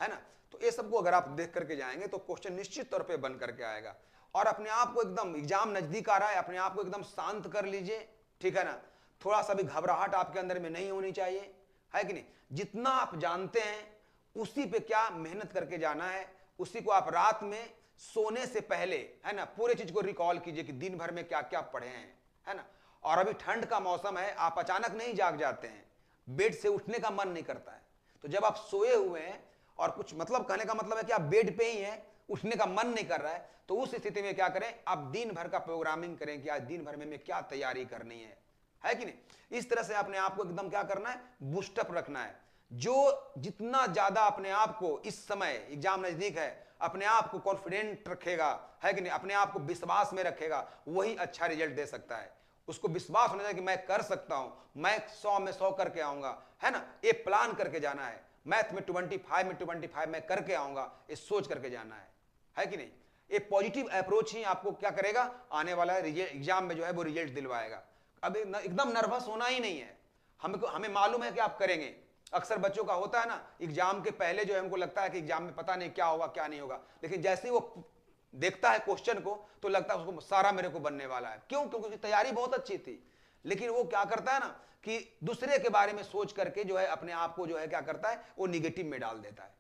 ना। तो ये सबको अगर आप देख करके जाएंगे तो क्वेश्चन निश्चित तौर पर बन करके आएगा। और अपने आप को एकदम, एग्जाम नजदीक आ रहा है, अपने आप को एकदम शांत कर लीजिए, ठीक है ना। थोड़ा सा भी घबराहट आपके अंदर में नहीं होनी चाहिए, है कि नहीं। जितना आप जानते हैं उसी पे क्या मेहनत करके जाना है, उसी को आप रात में सोने से पहले है ना पूरे चीज को रिकॉल कीजिए कि दिन भर में क्या क्या पढ़े हैं, है ना। और अभी ठंड का मौसम है, आप अचानक नहीं जाग जाते हैं, बेड से उठने का मन नहीं करता है। तो जब आप सोए हुए हैं और कुछ मतलब कहने का मतलब है कि आप बेड पे ही हैं उठने का मन नहीं कर रहा है, तो उस स्थिति में क्या करें, आप दिन भर का प्रोग्रामिंग करें कि आज दिन भर में मैं क्या तैयारी करनी है कि नहीं। इस तरह से अपने आप को एकदम क्या करना है, बूस्टअप रखना है। जो जितना ज्यादा अपने आप को इस समय एग्जाम नजदीक है अपने आप को कॉन्फिडेंट रखेगा, है कि नहीं, अपने आप को विश्वास में रखेगा, वही अच्छा रिजल्ट दे सकता है। उसको विश्वास होना चाहिए कि मैं कर सकता हूं, मैं 100 में 100 करके आऊंगा, है ना। ये प्लान करके जाना है, मैथ में 25 में 25 मैं करके आऊंगा, ये सोच करके जाना है कि नहीं। ये पॉजिटिव अप्रोच ही आपको क्या करेगा, आने वाला एग्जाम में जो है वो रिजल्ट दिलवाएगा। अब एकदम नर्वस होना ही नहीं है। हमें मालूम है कि आप करेंगे। अक्सर बच्चों का होता है ना, एग्जाम के पहले जो है हमको लगता है कि एग्जाम में पता नहीं क्या होगा क्या नहीं होगा, लेकिन जैसे ही वो देखता है क्वेश्चन को तो लगता है उसको सारा मेरे को बनने वाला है। क्यों? क्योंकि उसकी तैयारी बहुत अच्छी थी, लेकिन वो क्या करता है ना कि दूसरे के बारे में सोच करके जो है अपने आप को जो है क्या करता है, वो निगेटिव में डाल देता है।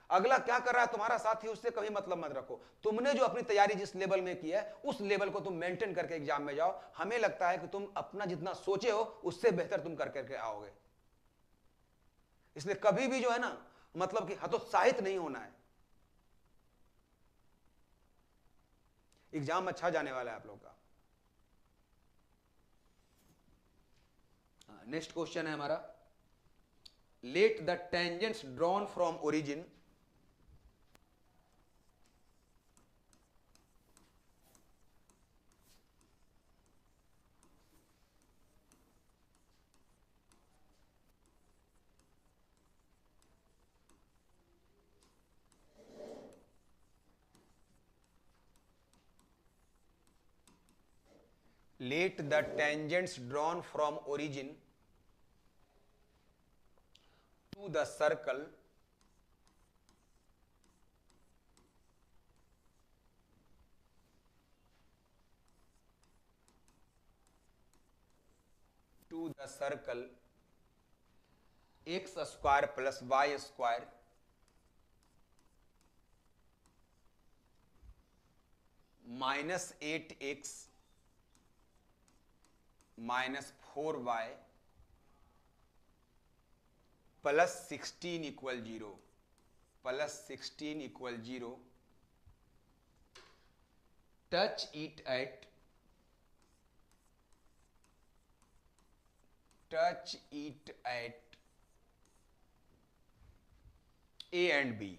अगला क्या कर रहा है तुम्हारा साथी, उससे कभी मतलब मत रखो। तुमने जो अपनी तैयारी जिस लेवल में की है उस लेवल को तुम मेंटेन करके एग्जाम में जाओ। हमें लगता है कि तुम अपना जितना सोचे हो उससे बेहतर तुम कर करके आओगे। इसलिए कभी भी जो है ना मतलब कि हतोत्साहित नहीं होना है। एग्जाम अच्छा जाने वाला है आप लोग का। नेक्स्ट क्वेश्चन है हमारा, let the tangents drawn from origin let the tangents drawn from origin to the circle x square plus y square minus 8x minus 4y plus 16 equal 0 touch it at A and B,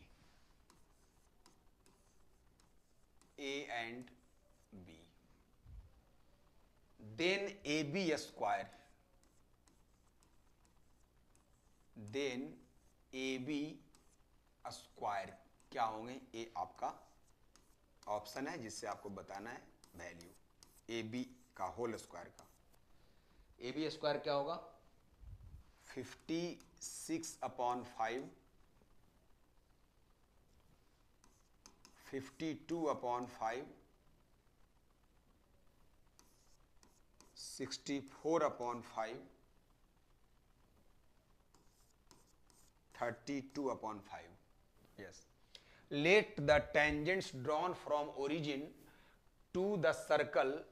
then AB square, क्या होंगे, ये आपका option है जिससे आपको बताना है value AB का होल स्क्वायर का। AB स्क्वायर क्या होगा, 56/5, 52/5, 64/5, 32/5। yes, let the tangents drawn from origin to the circle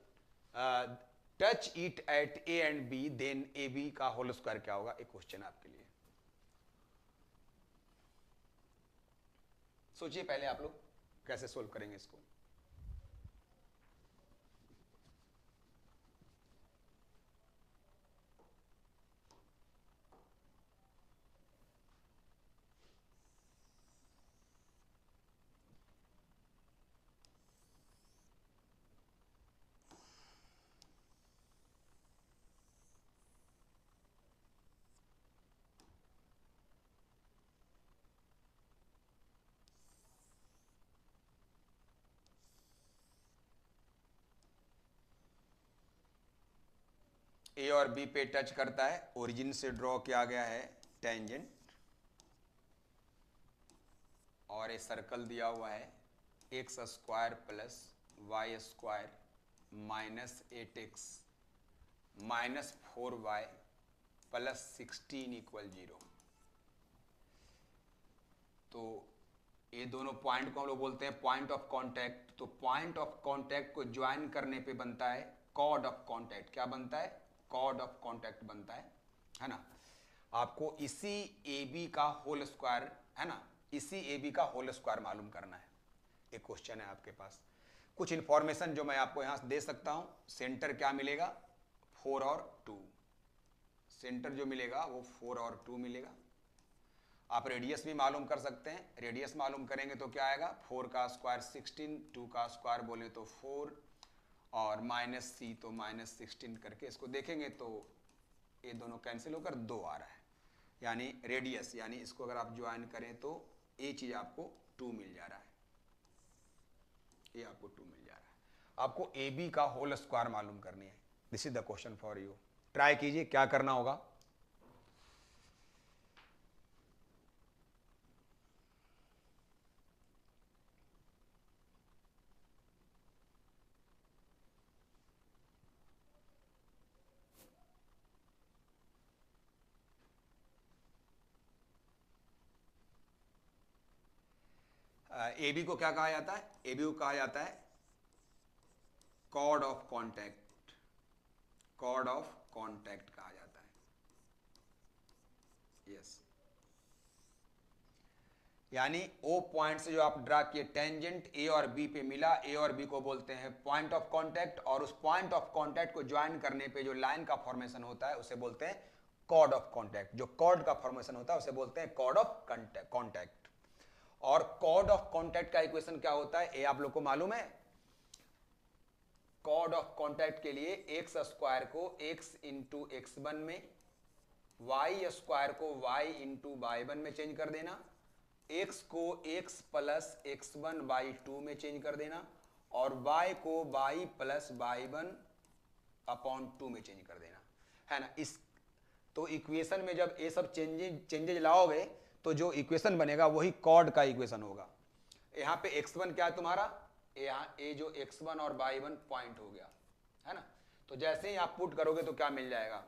touch it at A and B, then AB का होल स्क्वायर क्या होगा। एक क्वेश्चन आपके लिए, सोचिए पहले आप लोग कैसे सोल्व करेंगे इसको। ए और बी पे टच करता है, ओरिजिन से ड्रॉ किया गया है टेंजेंट, और ये सर्कल दिया हुआ है x square plus y square minus 8x minus 4y plus 16 equal 0। तो ये दोनों पॉइंट को हम लोग बोलते हैं पॉइंट ऑफ कांटेक्ट। तो पॉइंट ऑफ कांटेक्ट को ज्वाइन करने पे बनता है कॉर्ड ऑफ कांटेक्ट। क्या बनता है, कॉर्ड ऑफ कांटेक्ट बनता है ना। आपको इसी AB का होल स्क्वायर, है ना, इसी AB का होल स्क्वायर मालूम करना है। एक क्वेश्चन है आपके पास। कुछ इंफॉर्मेशन जो मैं आपको यहां दे सकता हूं, सेंटर क्या मिलेगा 4 और 2, सेंटर जो मिलेगा वो 4 और 2 मिलेगा। आप रेडियस भी मालूम कर सकते हैं, रेडियस मालूम करेंगे तो क्या आएगा 4 का स्क्वायर 16, 2 का स्क्वायर बोले तो 4 और माइनस सी तो माइनस 16 करके इसको देखेंगे तो ये दोनों कैंसिल होकर 2 आ रहा है, यानी रेडियस, यानी इसको अगर आप ज्वाइन करें तो ये चीज आपको 2 मिल जा रहा है, ये आपको 2 मिल जा रहा है। आपको ए बी का होल स्क्वायर मालूम करनी है। This is the question for you. Try कीजिए, क्या करना होगा। ए बी को क्या कहा जाता है, ए बी को कहा जाता है chord of contact, chord of contact कहा जाता है। यस, यानी ओ पॉइंट से जो आप ड्रा किए टेंजेंट ए और बी पे मिला, ए और बी को बोलते हैं पॉइंट ऑफ कांटेक्ट, और उस पॉइंट ऑफ कांटेक्ट को ज्वाइन करने पे जो लाइन का फॉर्मेशन होता है उसे बोलते हैं कॉर्ड ऑफ कांटेक्ट। जो कॉर्ड का फॉर्मेशन होता है उसे बोलते हैं कॉर्ड ऑफ कांटेक्ट। और कॉर्ड ऑफ कांटेक्ट का इक्वेशन क्या होता है, ये आप लोग को मालूम है। कॉर्ड ऑफ कांटेक्ट के लिए एक्स स्क्वायर को x इंटू x1 में, y स्क्वायर को y इंटू y1 में चेंज कर देना, x को x प्लस x1 बाई 2 में चेंज कर देना, और y को y प्लस y1 अपॉन 2 में चेंज कर देना, है ना। इस तो इक्वेशन में जब ये सब चेंजेज लाओगे तो जो इक्वेशन बनेगा वही कॉर्ड का इक्वेशन होगा। यहाँ पे x1 क्या है तुम्हारा, यहाँ ये जो x1 और y1 पॉइंट हो गया, है ना। तो जैसे ही आप पुट करोगे तो क्या मिल जाएगा,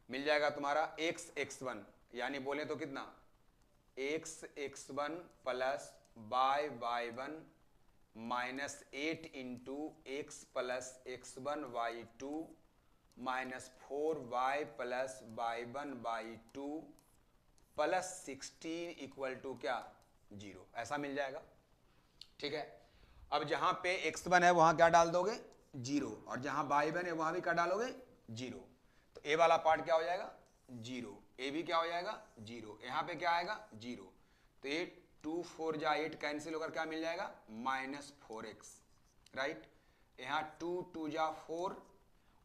मिल जाएगा तुम्हारा x x1, यानी बोले तो कितना x x1 plus by y1 minus 8 into x plus x1 y2 minus 4y plus y1 y2 plus 16 equal to क्या 0, ऐसा मिल जाएगा। ठीक है, अब जहां पे x1 है वहां क्या डाल दोगे 0, और जहां y1 है वहां भी क्या डालोगे 0, तो ए वाला पार्ट क्या हो जाएगा 0, ए भी क्या हो जाएगा 0, यहां पे क्या आएगा 0, तो ये 2 4 जा 8 कैंसिल होकर क्या मिल जाएगा माइनस 4x, राइट। यहाँ 2 2 जा 4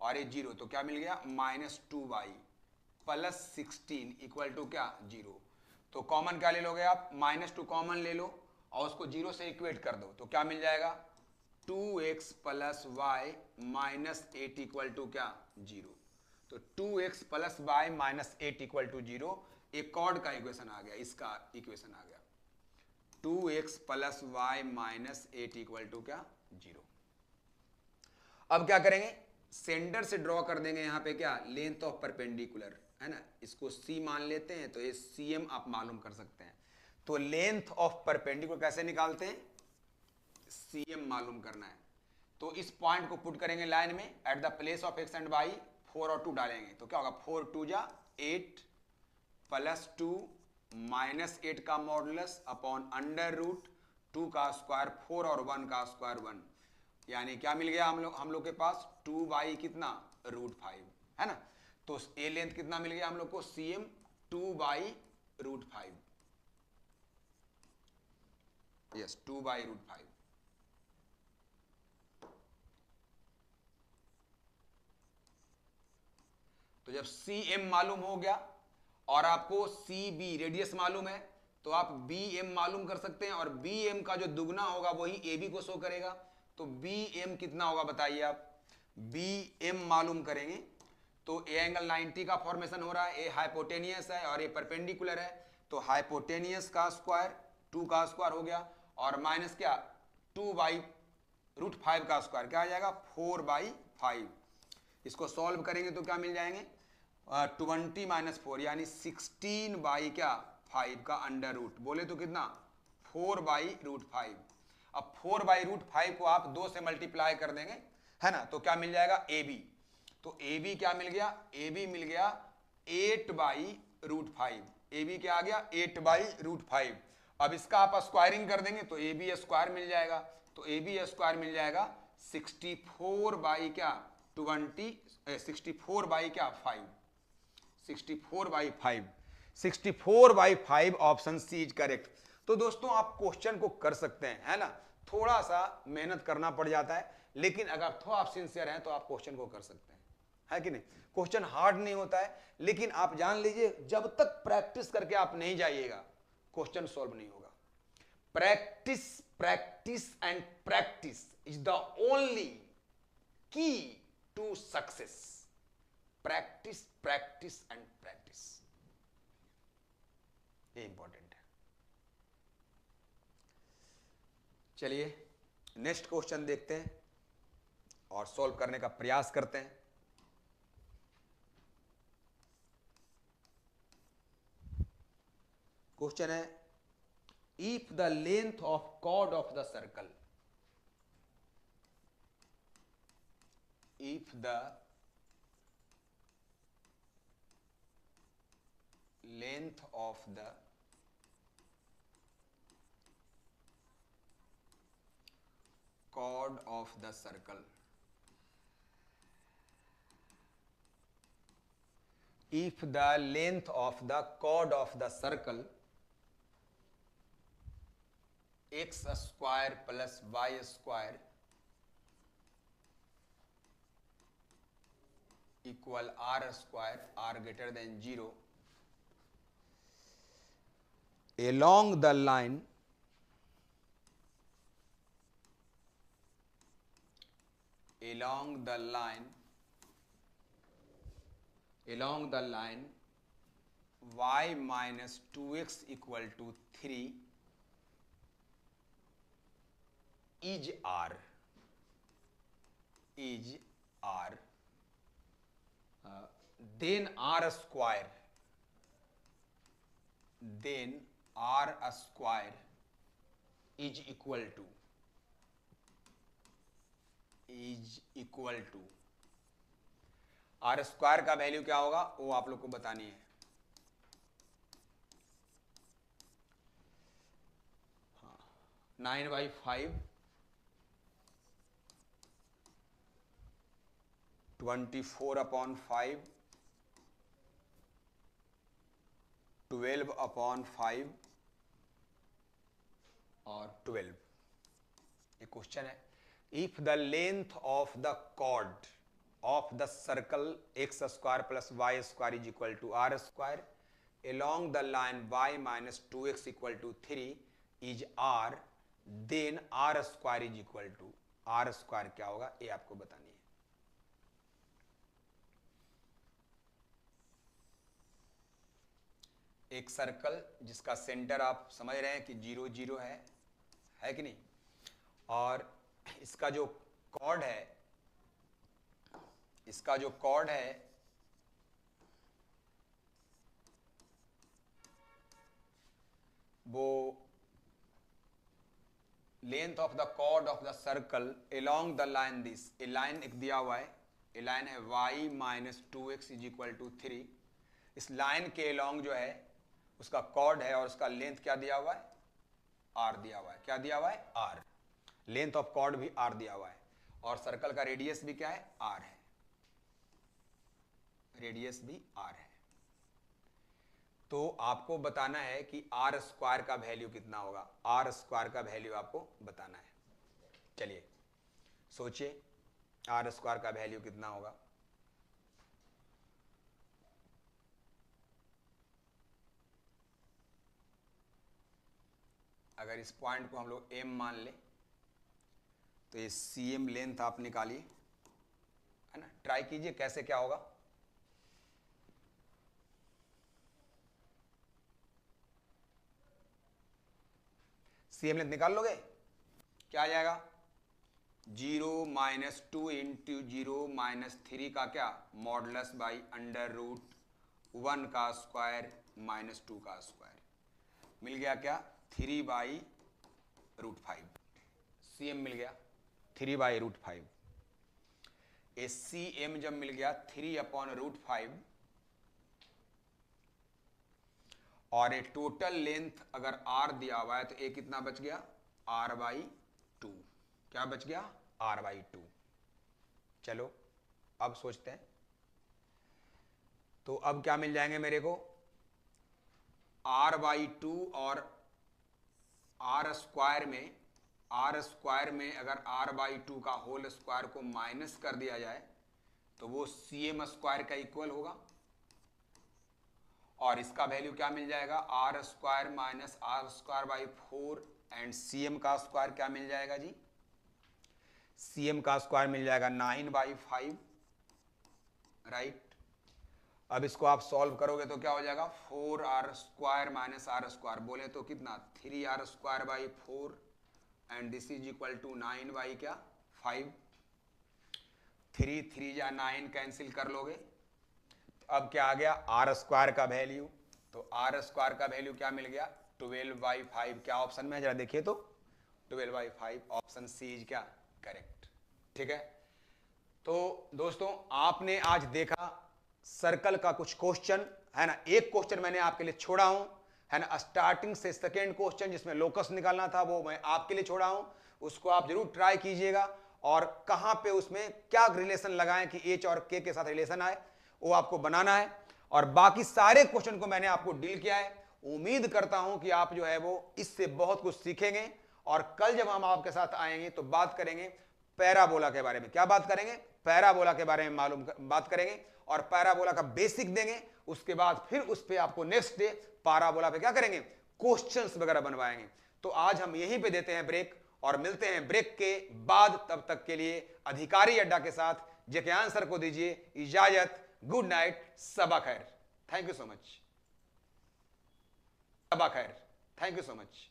और ये 0, तो क्या मिल गया minus 2y plus 16 equal to क्या 0। तो कॉमन क्या ले लोगे आप, माइनस 2 कॉमन ले लो और उसको 0 से इक्वेट कर दो, तो क्या मिल जाएगा 2x plus y minus 8 equal to क्या 0। तो 2x plus y minus 8 equal to 0, एक कॉर्ड का इक्वेशन आ गया, इसका इक्वेशन आ गया 2x plus y minus 8 equal to क्या 0। अब क्या करेंगे, सेंटर से ड्रॉ कर देंगे यहाँ पे क्या लेंथ ऑफ परपेंडिकुलर, है ना, इसको c मान लेते हैं, तो ये cm आप मालूम कर सकते हैं। तो लेंथ ऑफ परपेंडिकुलर कैसे निकालते हैं, cm मालूम करना है, तो इस पॉइंट को पुट करेंगे लाइन में, at the place of x and y 4 और 2 डालेंगे, तो क्या होगा 4 2 जा 8 प्लस 2 माइनस 8 का मॉडुलस अपॉन अंडर रूट 2 का स्क्वायर 4 और 1 का स्क्वायर 1, यानी क्या मिल गया हम लोग के पास 2y कितना √5, है ना। तो ए लेंथ कितना मिल गया हम लोग को cm 2y √5, यस 2y √5। तो जब cm मालूम हो गया और आपको cb रेडियस मालूम है, तो आप bm मालूम कर सकते हैं, और bm का जो दुगना होगा वही ab को शो करेगा। तो bm कितना होगा बताइए आप, bm मालूम करेंगे तो ए एंगल 90 का फॉर्मेशन हो रहा है, ए हाइपोटेनियस है और ये परपेंडिकुलर है, तो हाइपोटेनियस का स्क्वायर 2 का स्क्वायर हो गया और माइनस क्या 2y √5 का स्क्वायर क्या आ जाएगा 4/5। इसको सॉल्व करेंगे तो क्या मिल जाएंगे 20 माइनस 4 यानी 16 बाई क्या 5 का अंडर रूट, बोले तो कितना 4/√5। अब 4/√5 को आप 2 से मल्टीप्लाई कर देंगे, है ना, तो क्या मिल जाएगा AB। तो AB क्या मिल गया, AB मिल गया 8/√5, AB क्या आ गया 8/√5। अब इसका आप स्क्वायरिंग कर देंगे तो ए बी स्क्वायर मिल जाएगा, तो ए बी स्क्वायर मिल जाएगा 64 बाई क्या 64 बाई क्या 5, 64/5 ऑप्शन सी इज करेक्ट। तो दोस्तों आप क्वेश्चन को कर सकते हैं, है ना, थोड़ा सा मेहनत करना पड़ जाता है, लेकिन अगर थोड़ा आप सिंसियर हैं तो आप क्वेश्चन को कर सकते हैं, है कि नहीं। क्वेश्चन हार्ड नहीं होता है, लेकिन आप जान लीजिए जब तक प्रैक्टिस करके आप नहीं जाइएगा क्वेश्चन सॉल्व नहीं होगा। Practice practice and practice is the only key to success. Practice practice and practice, ये इंपॉर्टेंट है। चलिए नेक्स्ट क्वेश्चन देखते हैं और सॉल्व करने का प्रयास करते हैं। क्वेश्चन है if the length of chord of the circle, if the length of the chord of the circle, if the length of the chord of the circle x square plus y square equal r square, r greater than 0, along the line y minus 2x equal to 3 is r, then r square is equal to r square का value क्या होगा वो आप लोग को बतानी है। 9/5 24/5 12/5 और 12। ये क्वेश्चन है if the length of the chord of the circle x square plus y square is equal to r square along the line y minus 2x equal to 3 is r, then r square is equal to, r square क्या होगा ये आपको बतानी है। एक circle जिसका centre आप समझ रहे हैं कि 0 0 है कि नहीं, और इसका जो कॉर्ड है वो length of the chord of the circle along the line this, a line एक दिया हुआ है, ए लाइन है y minus 2x is equal to 3। इस लाइन के अलोंग जो है उसका कॉर्ड है और उसका लेंथ क्या दिया हुआ है, r दिया हुआ है। क्या दिया हुआ है, r। लेंथ ऑफ कॉर्ड भी r दिया हुआ है और सर्कल का रेडियस भी क्या है, r है, रेडियस भी r है। तो आपको बताना है कि r स्क्वायर का वैल्यू कितना होगा, r स्क्वायर का वैल्यू आपको बताना है। चलिए सोचिए r स्क्वायर का वैल्यू कितना होगा। अगर इस पॉइंट को हम लोग m मान ले तो ये cm लेंथ आप निकालिए, है ना, ट्राई कीजिए कैसे क्या होगा। cm लेंथ निकाल लोगे, क्या आ जाएगा, 0 माइनस 2 इंटू 0 माइनस 3 का क्या मॉडुलस बाई अंडर रूट 1 का स्क्वायर माइनस 2 का स्क्वायर, मिल गया क्या 3/√5। cm मिल गया 3/√5। ए cm जब मिल गया 3/√5 और ए टोटल लेंथ अगर r दिया हुआ है तो ए कितना बच गया, r/2। क्या बच गया, r/2। चलो अब सोचते हैं, तो अब क्या मिल जाएंगे मेरे को, r/2 और r स्क्वायर में अगर r/2 का होल स्क्वायर को माइनस कर दिया जाए तो वो cm स्क्वायर का इक्वल होगा, और इसका वैल्यू क्या मिल जाएगा, r square minus r²/4 and cm का स्क्वायर क्या मिल जाएगा जी, cm का स्क्वायर मिल जाएगा 9/5, राइट। अब इसको आप सॉल्व करोगे तो क्या हो जाएगा, 4r² माइनस r² बोले तो कितना, 3r²/4 and this is equal to 9/5। 3 3 जा 9 कैंसिल कर लोगे, अब क्या आ गया, r² का वैल्यू, तो r² का वैल्यू क्या मिल गया, 12/5। क्या ऑप्शन में जरा देखिए तो, 12/5, ऑप्शन सी इज क्या करेक्ट। ठीक है, तो दोस्तों आपने आज देखा सर्कल का कुछ क्वेश्चन, है ना। एक क्वेश्चन मैंने आपके लिए छोड़ा हूं, है ना, स्टार्टिंग से सेकेंड क्वेश्चन जिसमें लोकस निकालना था वो मैं आपके लिए छोड़ा हूं, उसको आप जरूर ट्राई कीजिएगा, और कहां पे उसमें क्या रिलेशन लगाएं कि एच और के साथ रिलेशन आए वो आपको बनाना है, और बाकी सारे क्वेश्चन को मैंने आपको डील किया है। उम्मीद करता हूं कि आप जो है वो इससे बहुत कुछ सीखेंगे, और कल जब हम आपके साथ आएंगे तो बात करेंगे पैराबोला के बारे में। क्या बात करेंगे, पैराबोला के बारे में बात करेंगे, और पैराबोला का बेसिक देंगे, उसके बाद फिर उस पे आपको नेक्स्ट डे पैराबोला पे क्या करेंगे, क्वेश्चंस वगैरह बनवाएंगे। तो आज हम यहीं पे देते हैं ब्रेक, और मिलते हैं ब्रेक के बाद। तब तक के लिए अधिकारी अड्डा के साथ जेके आंसर को दीजिए इजाजत, गुड नाइट, सबा खैर, थैंक यू सो मच, सबा खैर, थैंक यू सो मच।